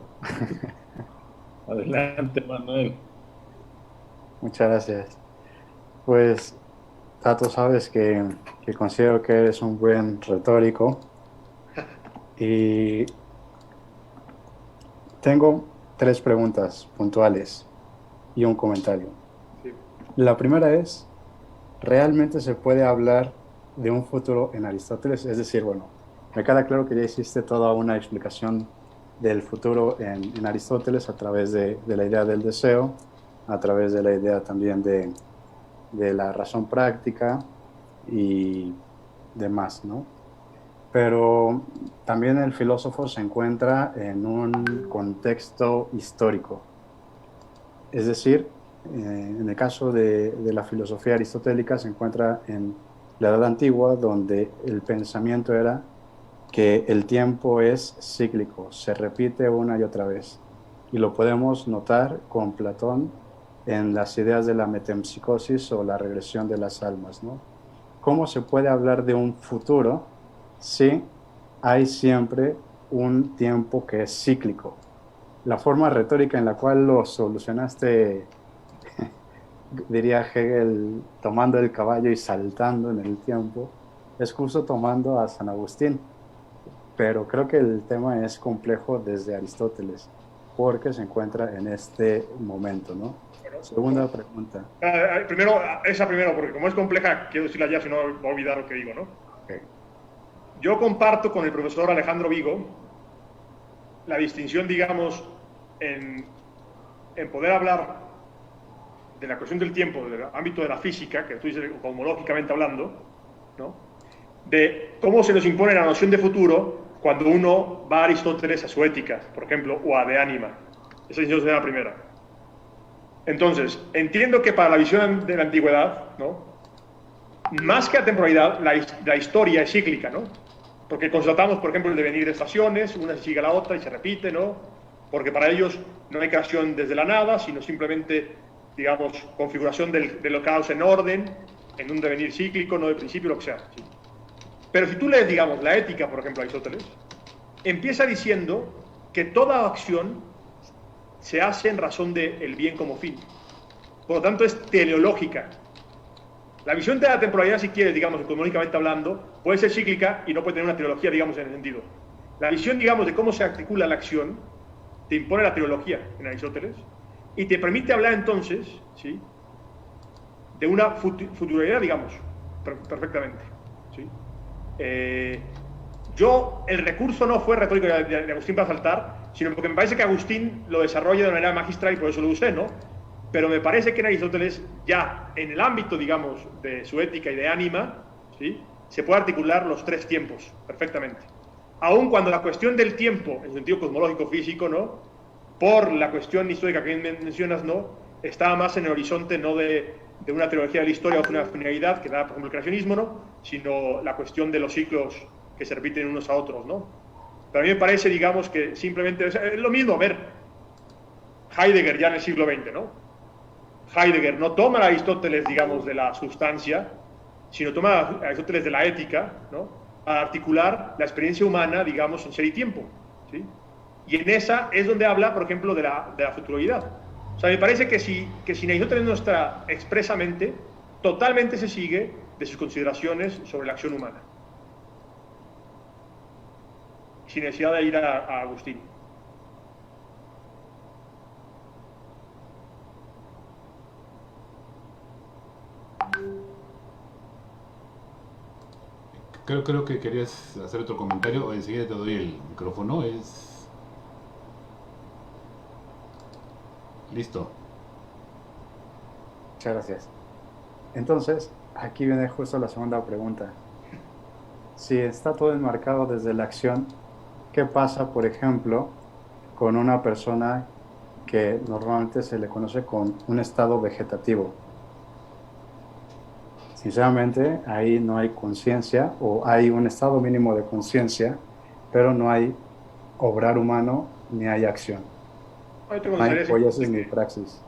Adelante, Manuel. Muchas gracias. Pues, Tato, sabes que considero que eres un buen retórico y tengo 3 preguntas puntuales y un comentario. Sí. La primera es, ¿realmente se puede hablar de un futuro en Aristóteles? Es decir, bueno, me queda claro que ya hiciste toda una explicación del futuro en Aristóteles a través de la idea del deseo, a través de la idea también de la razón práctica y demás, ¿no? Pero también el filósofo se encuentra en un contexto histórico. Es decir, en el caso de la filosofía aristotélica se encuentra en la Edad Antigua, donde el pensamiento era que el tiempo es cíclico, se repite una y otra vez. Y lo podemos notar con Platón en las ideas de la metempsicosis o la regresión de las almas, ¿no? ¿Cómo se puede hablar de un futuro si hay siempre un tiempo que es cíclico? La forma retórica en la cual lo solucionaste, diría Hegel, tomando el caballo y saltando en el tiempo, es justo tomando a San Agustín. Pero creo que el tema es complejo desde Aristóteles, porque se encuentra en este momento, ¿no? Segunda pregunta. Primero, porque como es compleja, quiero decirla ya, si no voy a olvidar lo que digo, ¿no? Okay. Yo comparto con el profesor Alejandro Vigo la distinción, digamos, en poder hablar de la cuestión del tiempo, del ámbito de la física, que tú dices cosmológicamente hablando, ¿no? De cómo se nos impone la noción de futuro cuando uno va a Aristóteles a su ética, por ejemplo, o a De Anima. Esa distinción es la primera. Entonces, entiendo que para la visión de la antigüedad, ¿no? Más que la temporalidad, la historia es cíclica, ¿no? Porque constatamos, por ejemplo, el devenir de estaciones, una se sigue a la otra y se repite, ¿no? Porque para ellos no hay creación desde la nada, sino simplemente, digamos, configuración de lo caos en orden, en un devenir cíclico, no de principio, lo que sea. ¿Sí? Pero si tú lees, digamos, la ética, por ejemplo, de Aristóteles, empieza diciendo que toda acción se hace en razón del bien como fin. Por lo tanto, es teleológica. La visión de la temporalidad, si quieres, digamos, económicamente hablando, puede ser cíclica y no puede tener una trilogía, digamos, en el sentido. La visión, digamos, de cómo se articula la acción te impone la trilogía en Aristóteles y te permite hablar entonces, ¿sí?, de una futuralidad, digamos, perfectamente, ¿sí? El recurso no fue retórico de Agustín para saltar, sino porque me parece que Agustín lo desarrolla de manera magistral y por eso lo usé, ¿no? Pero me parece que en Aristóteles, ya en el ámbito, digamos, de su ética y de ánima, ¿sí?, se puede articular los tres tiempos perfectamente. Aun cuando la cuestión del tiempo, en sentido cosmológico físico, ¿no?, por la cuestión histórica que mencionas, ¿no?, estaba más en el horizonte no de una teología de la historia o de una finalidad que da, por ejemplo, el creacionismo, ¿no?, sino la cuestión de los ciclos que se repiten unos a otros, ¿no? Pero a mí me parece, digamos, que simplemente es lo mismo. A ver, Heidegger ya en el siglo XX, ¿no? Heidegger no toma a Aristóteles, digamos, de la sustancia, sino toma a Aristóteles de la ética, ¿no?, a articular la experiencia humana, digamos, en ser y tiempo, ¿sí? Y en esa es donde habla, por ejemplo, de la futuralidad. O sea, me parece que si Aristóteles no está expresamente, totalmente se sigue de sus consideraciones sobre la acción humana, sin necesidad de ir a Agustín. Creo que querías hacer otro comentario, o enseguida te doy el micrófono. Listo. Muchas gracias. Entonces, aquí viene justo la segunda pregunta. Si está todo enmarcado desde la acción, ¿qué pasa, por ejemplo, con una persona que normalmente se le conoce con un estado vegetativo? Sinceramente, ahí no hay conciencia, o hay un estado mínimo de conciencia, pero no hay obrar humano ni hay acción. No hay poiesis ni praxis.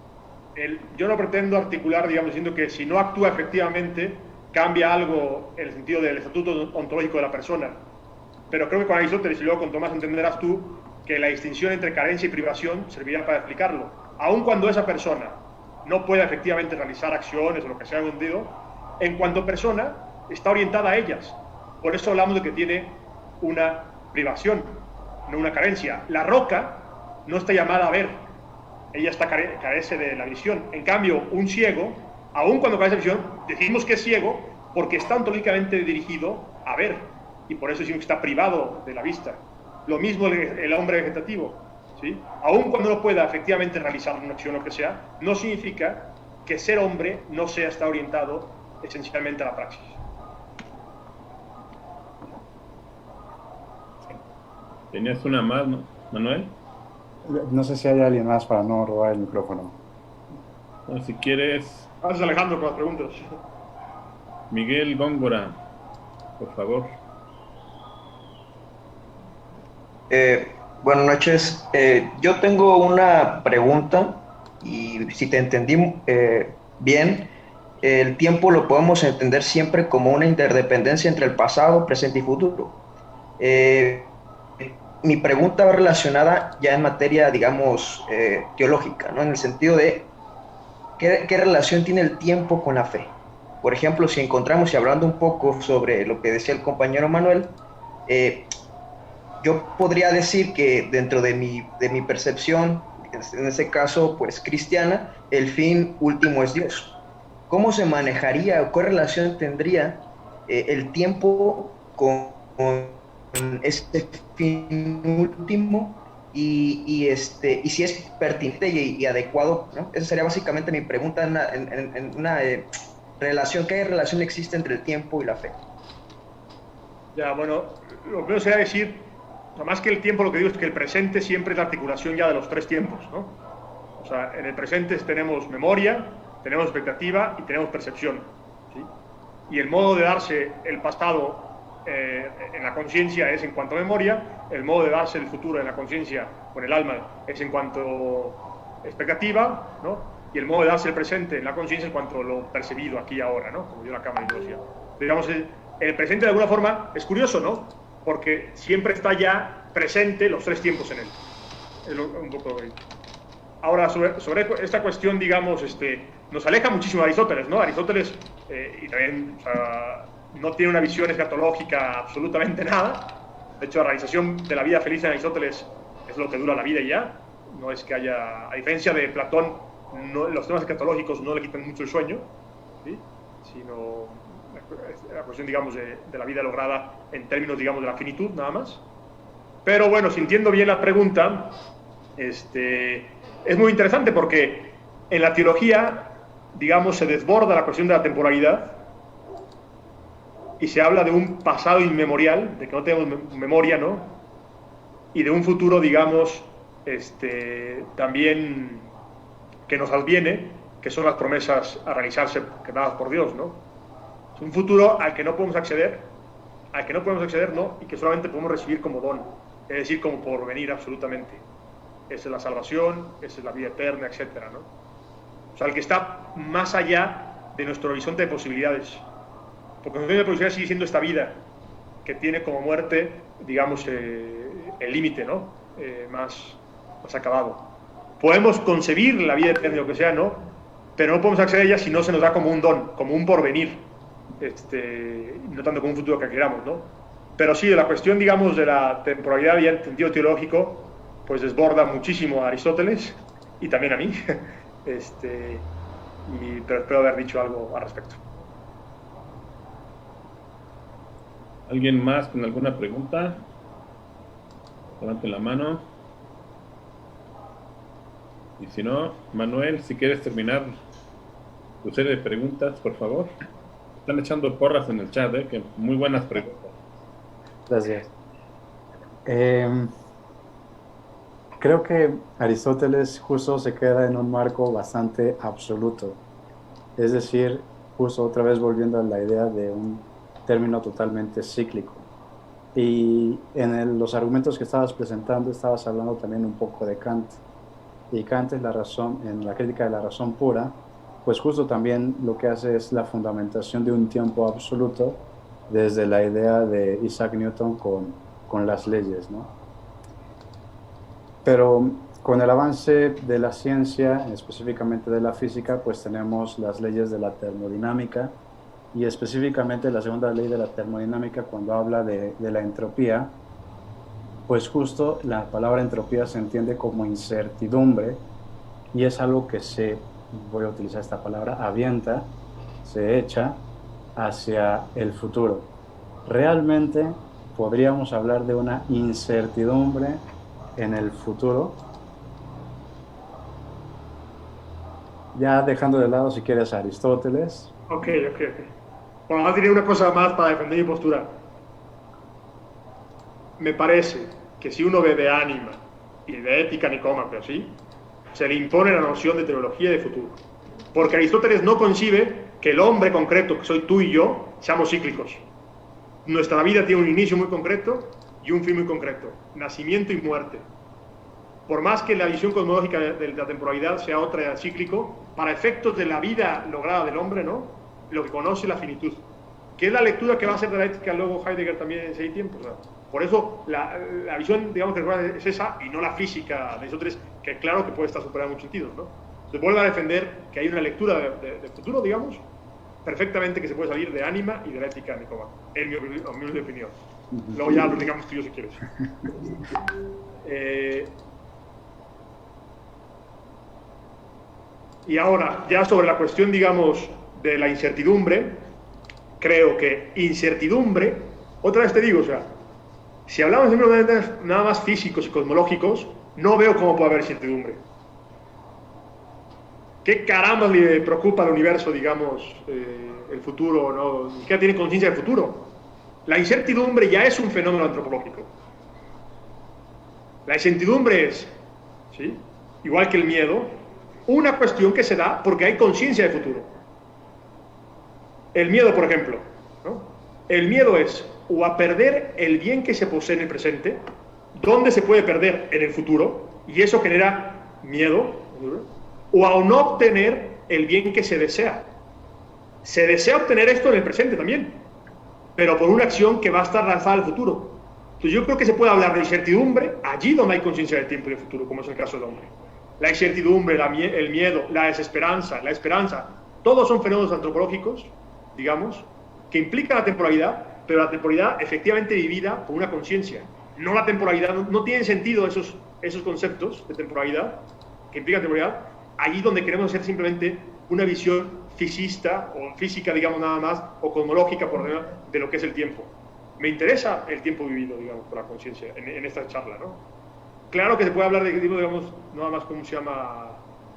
Yo no pretendo articular, digamos, diciendo que si no actúa efectivamente, cambia algo en el sentido del estatuto ontológico de la persona. Pero creo que con Aristóteles y luego con Tomás entenderás tú que la distinción entre carencia y privación servirá para explicarlo. Aun cuando esa persona no pueda efectivamente realizar acciones o lo que sea entendido, en cuanto persona está orientada a ellas. Por eso hablamos de que tiene una privación, no una carencia. La roca no está llamada a ver, ella carece de la visión. En cambio, un ciego, aun cuando carece de visión, decimos que es ciego porque está ontológicamente dirigido a ver, y por eso decimos que está privado de la vista. Lo mismo el hombre vegetativo, ¿sí? Aun cuando no pueda efectivamente realizar una acción o lo que sea, no significa que ser hombre no está orientado esencialmente a la praxis. ¿Tenías una más, no, Manuel? No sé si hay alguien más para no robar el micrófono. Bueno, si quieres... Gracias, Alejandro, por las preguntas. Miguel Góngora, por favor. Buenas noches. Yo tengo una pregunta y si te entendí bien, el tiempo lo podemos entender siempre como una interdependencia entre el pasado, presente y futuro. Mi pregunta va relacionada ya en materia, digamos, teológica, ¿no? En el sentido de ¿qué relación tiene el tiempo con la fe? Por ejemplo, si encontramos, y hablando un poco sobre lo que decía el compañero Manuel, yo podría decir que dentro de mi percepción, en ese caso, pues cristiana, el fin último es Dios. ¿Cómo se manejaría o qué relación tendría el tiempo con este fin último y si es pertinente y adecuado, ¿no? Esa sería básicamente mi pregunta en una relación. ¿Qué relación existe entre el tiempo y la fe? Ya, bueno, lo primero sería decir, más que el tiempo, lo que digo es que el presente siempre es la articulación ya de los tres tiempos, ¿no? O sea, en el presente tenemos memoria, tenemos expectativa y tenemos percepción, ¿sí? Y el modo de darse el pasado en la conciencia es en cuanto a memoria, el modo de darse el futuro en la conciencia o en el alma es en cuanto a expectativa, ¿no? Y el modo de darse el presente en la conciencia en cuanto a lo percibido aquí y ahora, ¿no? Como yo la cámara y decía. Digamos, el presente de alguna forma es curioso, ¿no? Porque siempre está ya presente los tres tiempos en él. Es un poco... Ahora, sobre esta cuestión, digamos, nos aleja muchísimo de Aristóteles, ¿no? Aristóteles, y también, o sea, no tiene una visión escatológica absolutamente nada. De hecho, la realización de la vida feliz en Aristóteles es lo que dura la vida y ya. No es que haya, a diferencia de Platón, los temas escatológicos no le quitan mucho el sueño, ¿sí? Sino la cuestión, digamos, de la vida lograda en términos, digamos, de la finitud, nada más. Pero bueno, sintiendo bien la pregunta, es muy interesante porque en la teología, digamos, se desborda la cuestión de la temporalidad y se habla de un pasado inmemorial, de que no tenemos memoria, ¿no? Y de un futuro, digamos, también que nos adviene, que son las promesas a realizarse dadas por Dios, ¿no? Es un futuro al que no podemos acceder, ¿no? Y que solamente podemos recibir como don, es decir, como porvenir absolutamente. Esa es la salvación, esa es la vida eterna, etcétera, ¿no? O sea, el que está más allá de nuestro horizonte de posibilidades. Porque nuestro horizonte de posibilidades sigue siendo esta vida, que tiene como muerte, digamos, el límite, ¿no? Más acabado. Podemos concebir la vida eterna, lo que sea, ¿no? Pero no podemos acceder a ella si no se nos da como un don, como un porvenir, no tanto como un futuro que queramos, ¿no? Pero sí, de la cuestión, digamos, de la temporalidad y el sentido teológico, pues desborda muchísimo a Aristóteles y también a mí, pero espero haber dicho algo al respecto. ¿Alguien más con alguna pregunta? Levante la mano. Y si no, Manuel, si quieres terminar tu serie de preguntas, por favor. Están echando porras en el chat, que muy buenas preguntas. Gracias. Creo que Aristóteles justo se queda en un marco bastante absoluto. Es decir, justo otra vez volviendo a la idea de un término totalmente cíclico. Y en los argumentos que estabas presentando, estabas hablando también un poco de Kant. Y Kant es la razón, en la crítica de la razón pura, pues justo también lo que hace es la fundamentación de un tiempo absoluto desde la idea de Isaac Newton con las leyes, ¿no? Pero con el avance de la ciencia, específicamente de la física, pues tenemos las leyes de la termodinámica y específicamente la segunda ley de la termodinámica cuando habla de la entropía, pues justo la palabra entropía se entiende como incertidumbre y es algo que voy a utilizar esta palabra, avienta, se echa hacia el futuro. Realmente podríamos hablar de una incertidumbre en el futuro. Ya dejando de lado, si quieres, a Aristóteles. Ok. Bueno, ahora diré una cosa más para defender mi postura. Me parece que si uno ve de ánima y de ética nicómaco, ¿sí?, se le impone la noción de teología y de futuro. Porque Aristóteles no concibe que el hombre concreto, que soy tú y yo, seamos cíclicos. Nuestra vida tiene un inicio muy concreto y un fin muy concreto, nacimiento y muerte. Por más que la visión cosmológica de la temporalidad sea otra, cíclico, para efectos de la vida lograda del hombre, ¿no?, lo que conoce la finitud, que es la lectura que va a hacer de la ética luego Heidegger también en 6 tiempos, ¿no? Por eso la visión, digamos, que es esa y no la física de Aristóteles, que claro que puede estar superada en muchos sentidos, ¿no? Se vuelve a defender que hay una lectura de futuro, digamos, perfectamente, que se puede salir de ánima y de la ética nicómaca, en mi humilde opinión. Luego ya lo digamos tú y yo si quieres. Y ahora, ya sobre la cuestión, digamos, de la incertidumbre, creo que incertidumbre, otra vez te digo, o sea, si hablamos de términos nada más físicos y cosmológicos, no veo cómo puede haber incertidumbre. ¿Qué caramba le preocupa al universo, digamos, el futuro, ¿no? Ni siquiera tiene conciencia del futuro. La incertidumbre ya es un fenómeno antropológico. La incertidumbre es, ¿sí?, igual que el miedo, una cuestión que se da porque hay conciencia del futuro. El miedo, por ejemplo, ¿no? El miedo es o a perder el bien que se posee en el presente, donde se puede perder en el futuro, y eso genera miedo, o a no obtener el bien que se desea. Se desea obtener esto en el presente también, pero por una acción que va a estar lanzada al futuro. Entonces yo creo que se puede hablar de incertidumbre allí donde hay conciencia del tiempo y del futuro, como es el caso del hombre. La incertidumbre, el miedo, la desesperanza, la esperanza, todos son fenómenos antropológicos, digamos, que implica la temporalidad, pero la temporalidad efectivamente vivida por una conciencia. No la temporalidad, no tienen sentido esos conceptos de temporalidad, que implican temporalidad, allí donde queremos hacer simplemente una visión fisista o física, digamos, nada más, o cosmológica por demás, de lo que es el tiempo. Me interesa el tiempo vivido, digamos, por la conciencia en esta charla, ¿no? Claro que se puede hablar de, digamos, nada más cómo se llama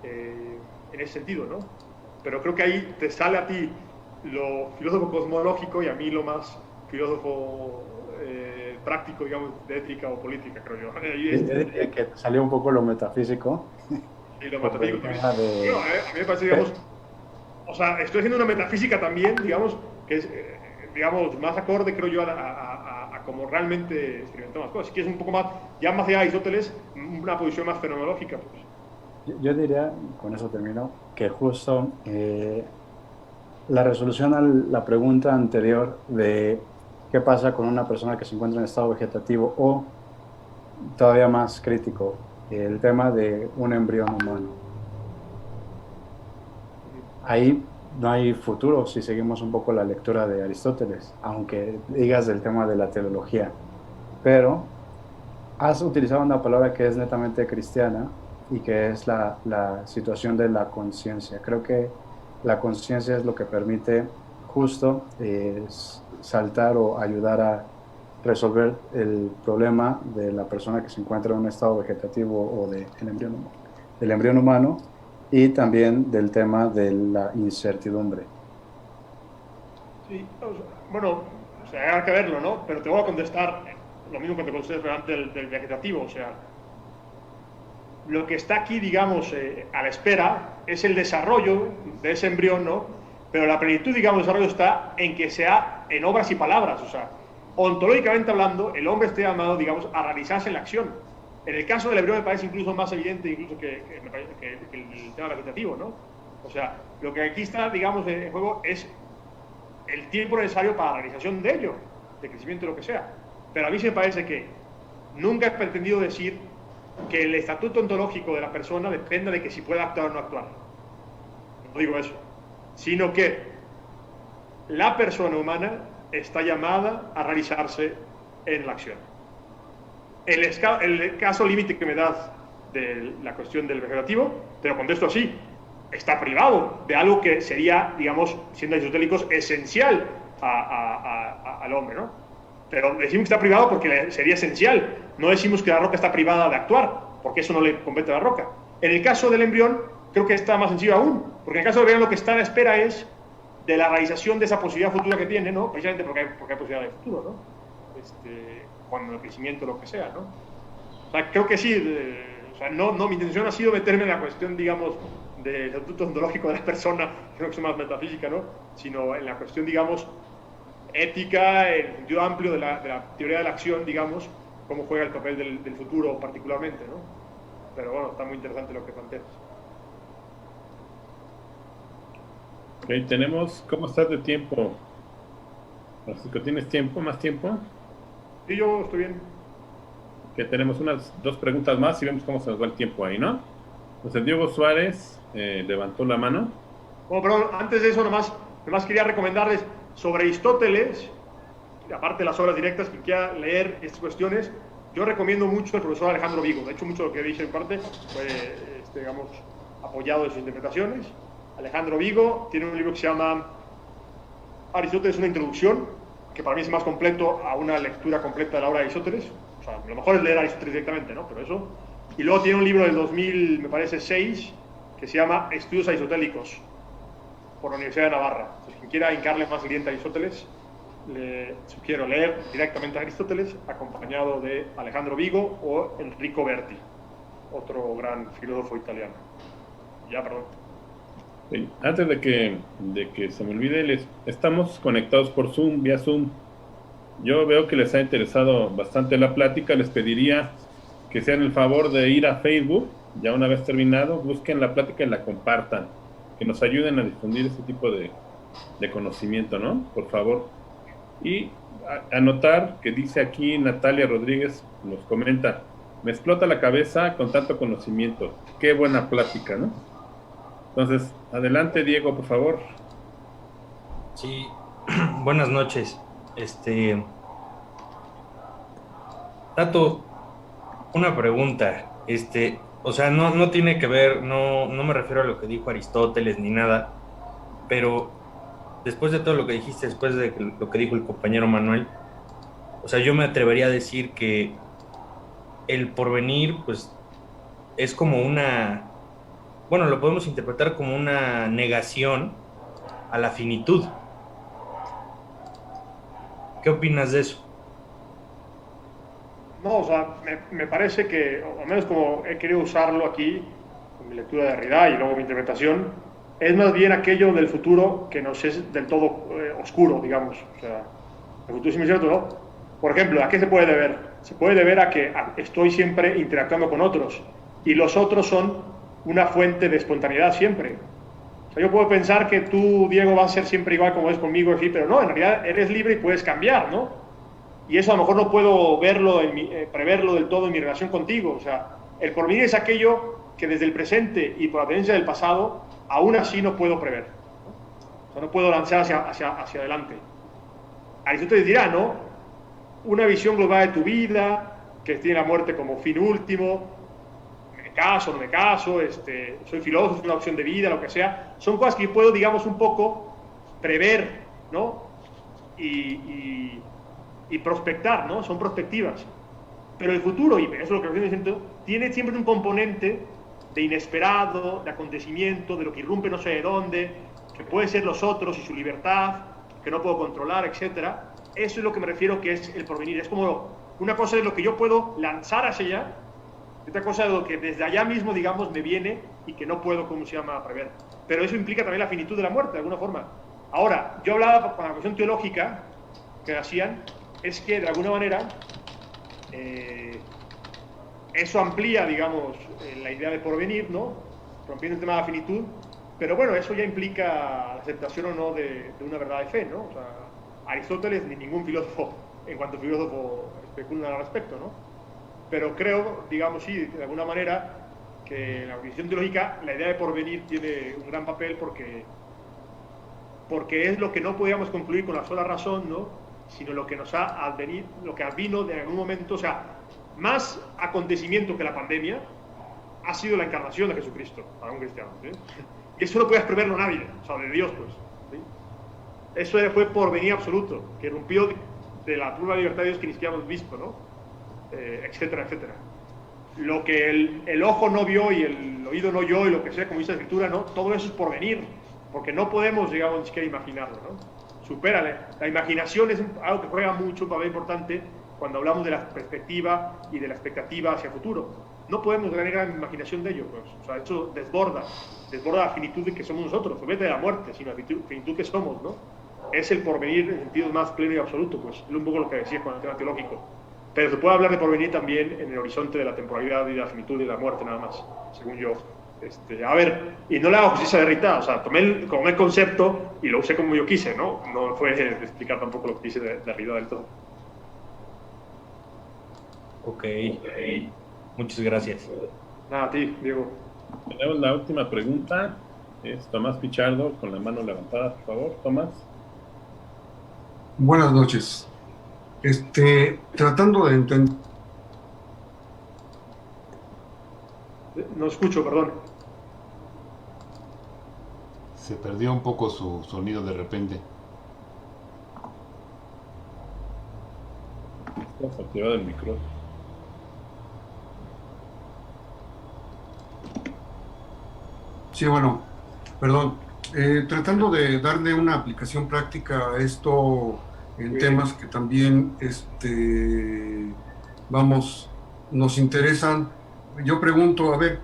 en ese sentido, ¿no? Pero creo que ahí te sale a ti lo filósofo cosmológico y a mí lo más filósofo práctico, digamos, de ética o política, creo yo. Yo diría que salió un poco lo metafísico. Y lo metafísico también. De... Bueno, a mí me parece, digamos, o sea, estoy haciendo una metafísica también, digamos, que es, digamos, más acorde, creo yo, a como realmente experimentamos las cosas. Si quieres un poco más, ya más allá de Aristóteles, una posición más fenomenológica, pues. Yo diría, con eso termino, que justo la resolución a la pregunta anterior de qué pasa con una persona que se encuentra en estado vegetativo o, todavía más crítico, el tema de un embrión humano. Ahí no hay futuro si seguimos un poco la lectura de Aristóteles, aunque digas del tema de la teleología. Pero has utilizado una palabra que es netamente cristiana y que es la situación de la conciencia. Creo que la conciencia es lo que permite justo saltar o ayudar a resolver el problema de la persona que se encuentra en un estado vegetativo o del embrión humano, y también del tema de la incertidumbre. Sí, bueno, o sea, hay que verlo, ¿no? Pero te voy a contestar lo mismo que te contesté antes del vegetativo, o sea, lo que está aquí, digamos, a la espera es el desarrollo de ese embrión, ¿no? Pero la plenitud, digamos, del desarrollo está en que sea en obras y palabras, o sea, ontológicamente hablando, el hombre esté llamado, digamos, a realizarse en la acción. En el caso del embrión me parece incluso más evidente incluso que el tema vegetativo, ¿no? O sea, lo que aquí está, digamos, en juego es el tiempo necesario para la realización de ello, de crecimiento, lo que sea. Pero a mí se me parece que nunca he pretendido decir que el estatuto ontológico de la persona dependa de que si pueda actuar o no actuar. No digo eso. Sino que la persona humana está llamada a realizarse en la acción. El caso límite que me das de la cuestión del vegetativo, te lo contesto así, está privado de algo que sería, digamos, siendo aristotélicos, esencial al hombre, ¿no? Pero decimos que está privado porque sería esencial, no decimos que la roca está privada de actuar, porque eso no le compete a la roca. En el caso del embrión, creo que está más sencillo aún, porque en el caso del embrión lo que está a la espera es de la realización de esa posibilidad futura que tiene, ¿no? Precisamente porque hay posibilidad de futuro, ¿no? Cuando el crecimiento, lo que sea, ¿no? O sea, creo que sí, o sea, no, mi intención ha sido meterme en la cuestión, digamos, del estatuto ontológico de la persona, creo que es más metafísica, ¿no? Sino en la cuestión, digamos, ética, en el sentido amplio de la teoría de la acción, digamos, cómo juega el papel del futuro particularmente, ¿no? Pero bueno, está muy interesante lo que planteas. Ok, tenemos, ¿cómo estás de tiempo? Francisco, ¿tienes tiempo, más tiempo? Sí, yo estoy bien. Que tenemos unas 2 preguntas más y vemos cómo se nos va el tiempo ahí, ¿no? Entonces, Diego Suárez levantó la mano. Bueno, perdón, antes de eso, nomás quería recomendarles sobre Aristóteles, aparte de las obras directas, que quiera leer estas cuestiones. Yo recomiendo mucho al profesor Alejandro Vigo. De hecho, mucho de lo que dije en parte fue, digamos, apoyado en sus interpretaciones. Alejandro Vigo tiene un libro que se llama Aristóteles, una introducción, que para mí es más completo a una lectura completa de la obra de Aristóteles. O sea, lo mejor es leer a Aristóteles directamente, ¿no? Pero eso. Y luego tiene un libro del 2000, me parece, 6, que se llama Estudios Aristotélicos, por la Universidad de Navarra. Entonces, quien quiera hincarle más el diente a Aristóteles, le sugiero leer directamente a Aristóteles, acompañado de Alejandro Vigo o Enrico Berti, otro gran filósofo italiano. Ya, perdón. Sí. Antes de que se me olvide, estamos conectados por Zoom, vía Zoom. Yo veo que les ha interesado bastante la plática. Les pediría que sean el favor de ir a Facebook, ya una vez terminado, busquen la plática y la compartan, que nos ayuden a difundir este tipo de conocimiento, ¿no? Por favor. Y anotar que dice aquí Natalia Rodríguez, nos comenta, me explota la cabeza con tanto conocimiento. Qué buena plática, ¿no? Entonces, adelante, Diego, por favor. Sí, Buenas noches. Tato, una pregunta. O sea, no tiene que ver, no me refiero a lo que dijo Aristóteles ni nada, pero después de todo lo que dijiste, después de lo que dijo el compañero Manuel, o sea, yo me atrevería a decir que el porvenir, pues, es como bueno, lo podemos interpretar como una negación a la finitud. ¿Qué opinas de eso? No, o sea, me parece que, o al menos como he querido usarlo aquí, con mi lectura de Derrida y luego mi interpretación, es más bien aquello del futuro que nos es del todo oscuro, digamos. O sea, el futuro es incierto, ¿no? Por ejemplo, ¿a qué se puede deber? Se puede deber a que estoy siempre interactuando con otros y los otros son una fuente de espontaneidad siempre. O sea, yo puedo pensar que tú, Diego, vas a ser siempre igual como es conmigo, así, pero no, en realidad eres libre y puedes cambiar, ¿no? Y eso a lo mejor no puedo verlo, preverlo del todo en mi relación contigo. O sea, el porvenir es aquello que desde el presente y por la tendencia del pasado, aún así no puedo prever, ¿no? O sea, no puedo lanzar hacia adelante. Aristóteles dirá, ¿no? Una visión global de tu vida, que tiene la muerte como fin último, me caso, no me caso, soy filósofo, es una opción de vida, lo que sea. Son cosas que puedo, digamos, un poco prever, ¿no? Y prospectar, ¿no? Son prospectivas. Pero el futuro, y eso es lo que estoy diciendo, tiene siempre un componente de inesperado, de acontecimiento, de lo que irrumpe no sé de dónde, que puede ser los otros y su libertad, que no puedo controlar, etcétera. Eso es lo que me refiero que es el porvenir. Es como una cosa de lo que yo puedo lanzar hacia allá, y otra cosa de lo que desde allá mismo, digamos, me viene y que no puedo, ¿cómo se llama?, prever. Pero eso implica también la finitud de la muerte, de alguna forma. Ahora, yo hablaba con la cuestión teológica que hacían, es que de alguna manera eso amplía, digamos, la idea de porvenir, ¿no? Rompiendo el tema de la finitud, pero bueno, eso ya implica la aceptación o no de una verdad de fe, ¿no? O sea, Aristóteles ni ningún filósofo, en cuanto filósofo, especula al respecto, ¿no? Pero creo, digamos, sí, de alguna manera, que en la visión teológica la idea de porvenir tiene un gran papel porque es lo que no podíamos concluir con la sola razón, ¿no? Sino lo que nos ha advenido, lo que advino de algún momento, o sea, más acontecimiento que la pandemia ha sido la encarnación de Jesucristo para un cristiano, ¿sí? Y eso no puedes preverlo nadie, o sea, de Dios, pues, ¿sí? Eso fue porvenir absoluto, que rompió de la pura libertad de Dios que ni siquiera hemos visto, ¿no? Etcétera, etcétera. Lo que el ojo no vio y el oído no oyó y lo que sea, como dice la Escritura, ¿no? Todo eso es porvenir, porque no podemos, digamos, ni siquiera imaginarlo, ¿no? Supérale. La imaginación es algo que juega mucho un papel importante cuando hablamos de la perspectiva y de la expectativa hacia el futuro. No podemos tener gran imaginación de ello, pues. O sea, eso desborda la finitud de que somos nosotros, no de la muerte, sino la finitud que somos, ¿no? Es el porvenir en sentido más pleno y absoluto, pues. Es un poco lo que decías con el tema teológico. Pero se puede hablar de porvenir también en el horizonte de la temporalidad y de la finitud y de la muerte, nada más, según yo. A ver, y no le hago justicia de Derrida, o sea, tomé el concepto y lo usé como yo quise, ¿no? No fue de explicar tampoco lo que dice de Derrida del todo. Ok, muchas gracias. Nada, a ti, Diego. Tenemos la última pregunta, es Tomás Pichardo, con la mano levantada, por favor, Tomás. Buenas noches. Tratando de entender... No escucho, perdón. Se perdió un poco su sonido de repente. Está activado el micrófono. Sí, bueno, perdón. Tratando de darle una aplicación práctica a esto en temas que también, nos interesan. Yo pregunto, a ver,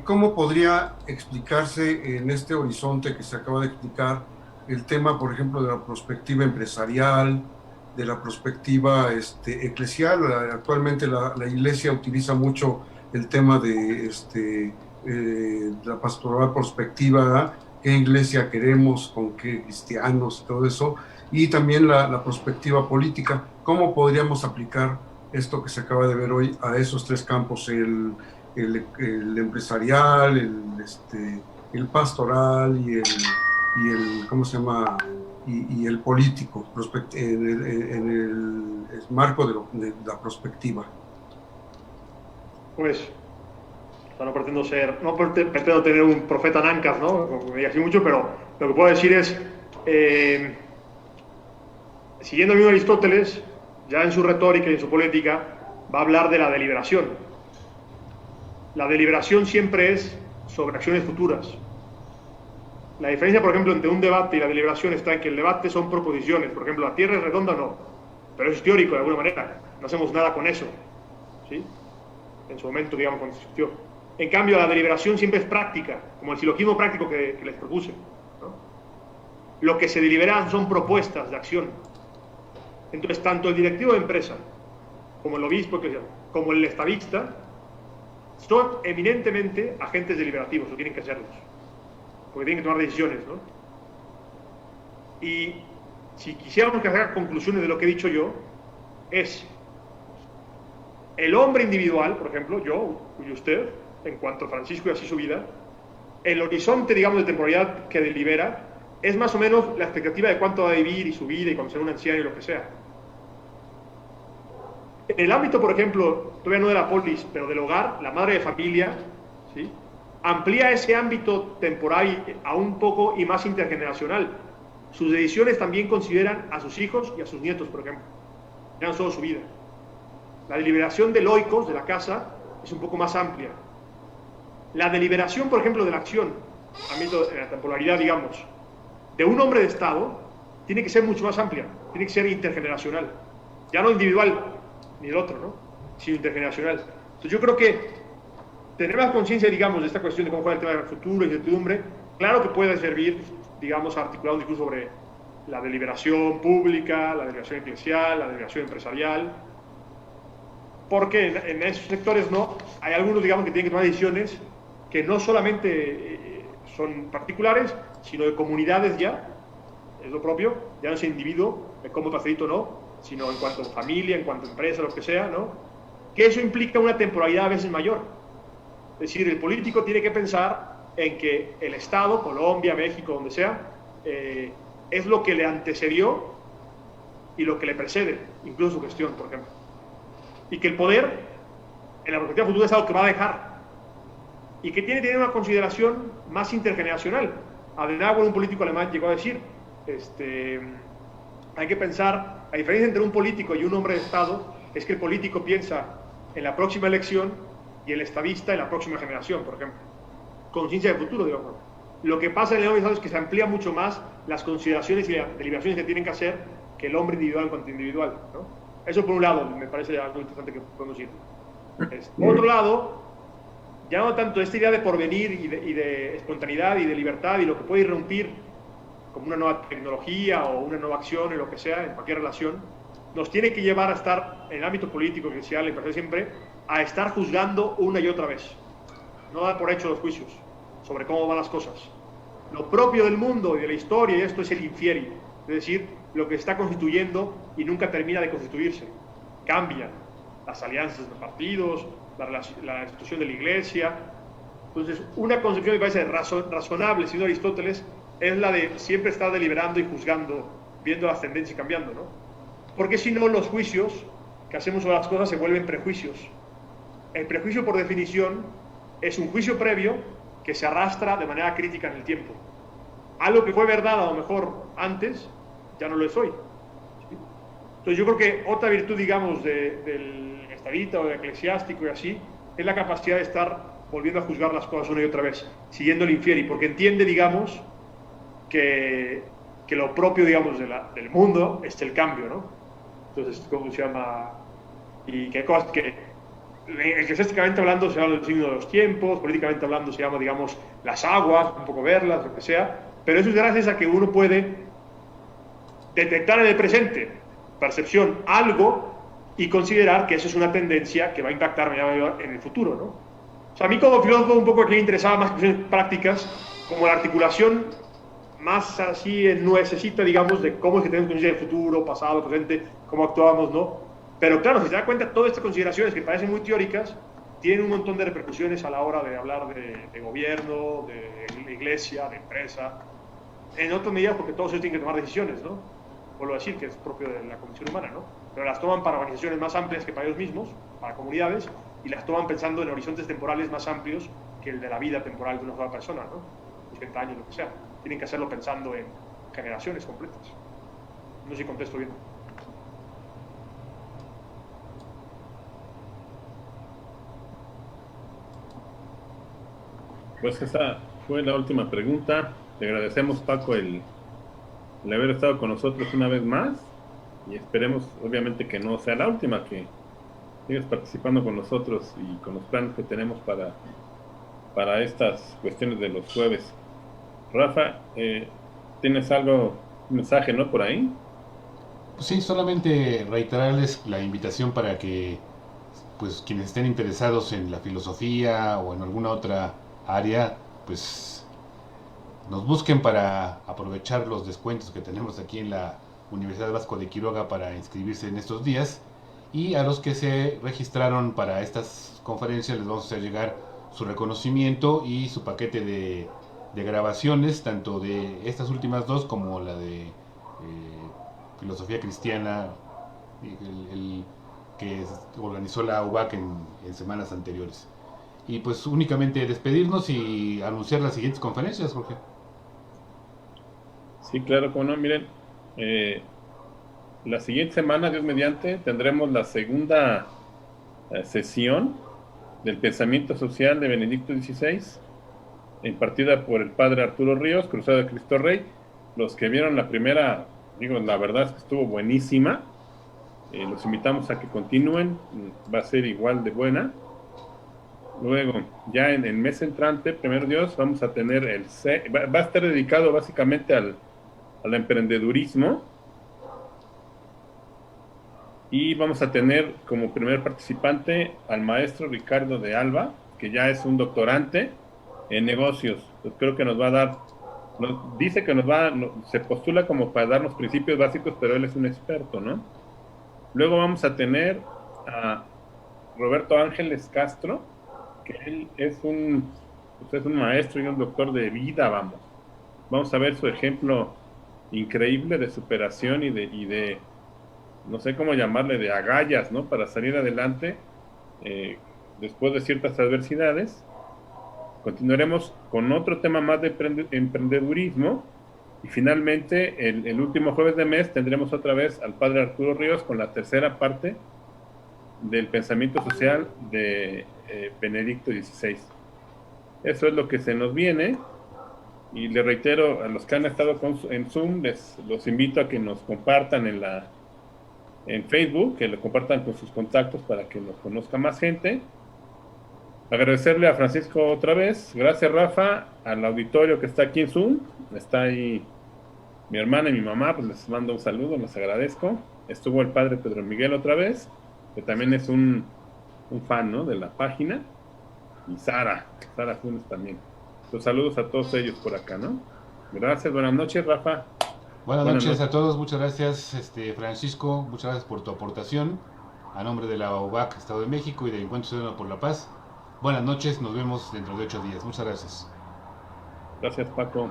¿cómo podría explicarse en este horizonte que se acaba de explicar el tema, por ejemplo, de la perspectiva empresarial, de la perspectiva eclesial? Actualmente la Iglesia utiliza mucho el tema de la pastoral prospectiva, ¿verdad? ¿Qué iglesia queremos? ¿Con qué cristianos? Todo eso. Y también la perspectiva política. ¿Cómo podríamos aplicar esto que se acaba de ver hoy a esos tres campos? El empresarial, el pastoral y el ¿cómo se llama? y el político en el marco de la prospectiva? Pues, o sea, no pretendo tener un profeta en ancas, ¿no? Como me diga así mucho, pero lo que puedo decir es, siguiendo el mismo Aristóteles, ya en su retórica y en su política, va a hablar de la deliberación. La deliberación siempre es sobre acciones futuras. La diferencia, por ejemplo, entre un debate y la deliberación está en que el debate son proposiciones. Por ejemplo, ¿la Tierra es redonda o no? Pero eso es teórico de alguna manera. No hacemos nada con eso, ¿sí? En su momento, digamos, cuando se discutió. En cambio, la deliberación siempre es práctica, como el silogismo práctico que les propuse, ¿no? Lo que se delibera son propuestas de acción. Entonces, tanto el directivo de empresa, como el obispo, como el estadista, son eminentemente agentes deliberativos, o tienen que serlos, porque tienen que tomar decisiones, ¿no? Y si quisiéramos que haga conclusiones de lo que he dicho yo, es el hombre individual, por ejemplo, yo y usted, en cuanto a Francisco y así su vida, el horizonte, digamos, de temporalidad que delibera es más o menos la expectativa de cuánto va a vivir y su vida y cuando sea un anciano y lo que sea. En el ámbito, por ejemplo, todavía no de la polis, pero del hogar, la madre de familia, ¿sí?, amplía ese ámbito temporal a un poco y más intergeneracional. Sus decisiones también consideran a sus hijos y a sus nietos, por ejemplo, ya no solo su vida. La deliberación del oikos, de la casa, es un poco más amplia. La deliberación, por ejemplo, de la acción, ámbito de la temporalidad, digamos, de un hombre de Estado, tiene que ser mucho más amplia, tiene que ser intergeneracional, ya no individual, ni el otro, ¿no?, sino intergeneracional. Entonces yo creo que tener más conciencia, digamos, de esta cuestión de cómo juega el tema del futuro, incertidumbre, claro que puede servir, digamos, a articular un discurso sobre la deliberación pública, la deliberación eclesial, la deliberación empresarial, porque en esos sectores no, hay algunos, digamos, que tienen que tomar decisiones que no solamente son particulares, sino de comunidades ya, es lo propio, ya no es individuo, de cómo facilito o no, sino en cuanto a familia, en cuanto a empresa, lo que sea, ¿no? Que eso implica una temporalidad a veces mayor. Es decir, el político tiene que pensar en que el Estado, Colombia, México, donde sea, es lo que le antecedió y lo que le precede, incluso su gestión, por ejemplo. Y que el poder, en la perspectiva futura, es algo que va a dejar. Y que tiene que tener una consideración más intergeneracional. Adenauer, un político alemán, llegó a decir, hay que pensar, la diferencia entre un político y un hombre de Estado es que el político piensa en la próxima elección y el estadista en la próxima generación, por ejemplo. Conciencia de futuro, digamos. Lo que pasa en el hombre de Estado es que se amplía mucho más las consideraciones y las deliberaciones que tienen que hacer que el hombre individual en cuanto individual, ¿no? Eso por un lado, me parece algo interesante que podemos decir. Por otro lado, ya no tanto esta idea de porvenir y de espontaneidad y de libertad y lo que puede irrumpir como una nueva tecnología o una nueva acción en lo que sea, en cualquier relación, nos tiene que llevar a estar en el ámbito político, eclesial, y parece siempre, a estar juzgando una y otra vez. No dar por hecho los juicios sobre cómo van las cosas. Lo propio del mundo y de la historia, y esto es el infieri, es decir, lo que está constituyendo y nunca termina de constituirse. Cambian las alianzas de partidos, la institución de la iglesia. Entonces, una concepción que parece razonable, sino Aristóteles, es la de siempre estar deliberando y juzgando, viendo las tendencias y cambiando, ¿no? Porque si no, los juicios que hacemos sobre las cosas se vuelven prejuicios. El prejuicio, por definición, es un juicio previo que se arrastra de manera crítica en el tiempo. Algo que fue verdad a lo mejor antes, ya no lo es hoy. ¿Sí? Entonces yo creo que otra virtud, digamos, del estadista o del eclesiástico y así, es la capacidad de estar volviendo a juzgar las cosas una y otra vez, siguiendo el infieri, porque entiende, digamos, que lo propio, digamos, del mundo es el cambio, ¿no? Entonces, ¿cómo se llama? Y qué cosas que, eclesiásticamente hablando, se habla del signo de los tiempos, políticamente hablando se llama, digamos, las aguas, un poco verlas, lo que sea, pero eso es gracias a que uno puede detectar en el presente, percepción, algo, y considerar que eso es una tendencia que va a impactar en el futuro, ¿no? O sea, a mí como filósofo un poco aquí me interesaba más cuestiones prácticas, como la articulación más así nuecesita, digamos, de cómo es que tenemos conciencia del futuro, pasado, presente, cómo actuamos, ¿no? Pero claro, si se da cuenta, todas estas consideraciones que parecen muy teóricas tienen un montón de repercusiones a la hora de hablar de gobierno, de iglesia, de empresa. en otras medidas porque todos ellos tienen que tomar decisiones, ¿no? Vuelvo a decir que es propio de la condición humana, ¿no? Pero las toman para organizaciones más amplias que para ellos mismos, para comunidades, y las toman pensando en horizontes temporales más amplios que el de la vida temporal de una sola persona, ¿no? 80 años, lo que sea. Tienen que hacerlo pensando en generaciones completas. No sé si contesto bien. Pues esa fue la última pregunta. Te agradecemos, Paco, el haber estado con nosotros una vez más y esperemos, obviamente, que no sea la última, que sigas participando con nosotros y con los planes que tenemos para estas cuestiones de los jueves. Rafa, ¿tienes algo, un mensaje, no, por ahí? Sí, solamente reiterarles la invitación para que pues quienes estén interesados en la filosofía o en alguna otra área, pues nos busquen para aprovechar los descuentos que tenemos aquí en la Universidad Vasco de Quiroga para inscribirse en estos días, y a los que se registraron para estas conferencias les vamos a hacer llegar su reconocimiento y su paquete de grabaciones, tanto de estas últimas dos como la de filosofía cristiana, el que organizó la UBAC en semanas anteriores. Y pues únicamente despedirnos y anunciar las siguientes conferencias, Jorge. Sí, claro, como no, miren, la siguiente semana, Dios mediante, tendremos la segunda sesión del pensamiento social de Benedicto XVI, impartida por el padre Arturo Ríos, Cruzado de Cristo Rey. Los que vieron la primera, digo, la verdad es que estuvo buenísima. Los invitamos a que continúen, va a ser igual de buena. Luego, ya en el mes entrante, primero Dios, vamos a tener va a estar dedicado básicamente al emprendedurismo, y vamos a tener como primer participante al maestro Ricardo de Alba, que ya es un doctorante en negocios. Pues creo que nos va a dar, dice que se postula como para darnos principios básicos, pero él es un experto, ¿no? Luego vamos a tener a Roberto Ángeles Castro, que él es un maestro y un doctor de vida, vamos. Vamos a ver su ejemplo increíble de superación y de no sé cómo llamarle, de agallas, ¿no? Para salir adelante después de ciertas adversidades. Continuaremos con otro tema más de emprendedurismo, y finalmente el último jueves de mes tendremos otra vez al padre Arturo Ríos con la tercera parte del pensamiento social de Benedicto XVI. Eso es lo que se nos viene, y le reitero a los que han estado en Zoom, los invito a que nos compartan en Facebook, que lo compartan con sus contactos para que nos conozca más gente. Agradecerle a Francisco otra vez, gracias Rafa, al auditorio que está aquí en Zoom, está ahí mi hermana y mi mamá, pues les mando un saludo, les agradezco. Estuvo el padre Pedro Miguel otra vez, que también es un fan, ¿no?, de la página, y Sara Funes también. Los saludos a todos ellos por acá, ¿no? Gracias, buenas noches, Rafa. Buenas noches a todos, muchas gracias Francisco, muchas gracias por tu aportación a nombre de la UBAC Estado de México y del Encuentro Ciudadano por la Paz. Buenas noches, nos vemos dentro de 8 días, muchas gracias. Gracias, Paco.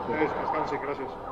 Descanse, gracias.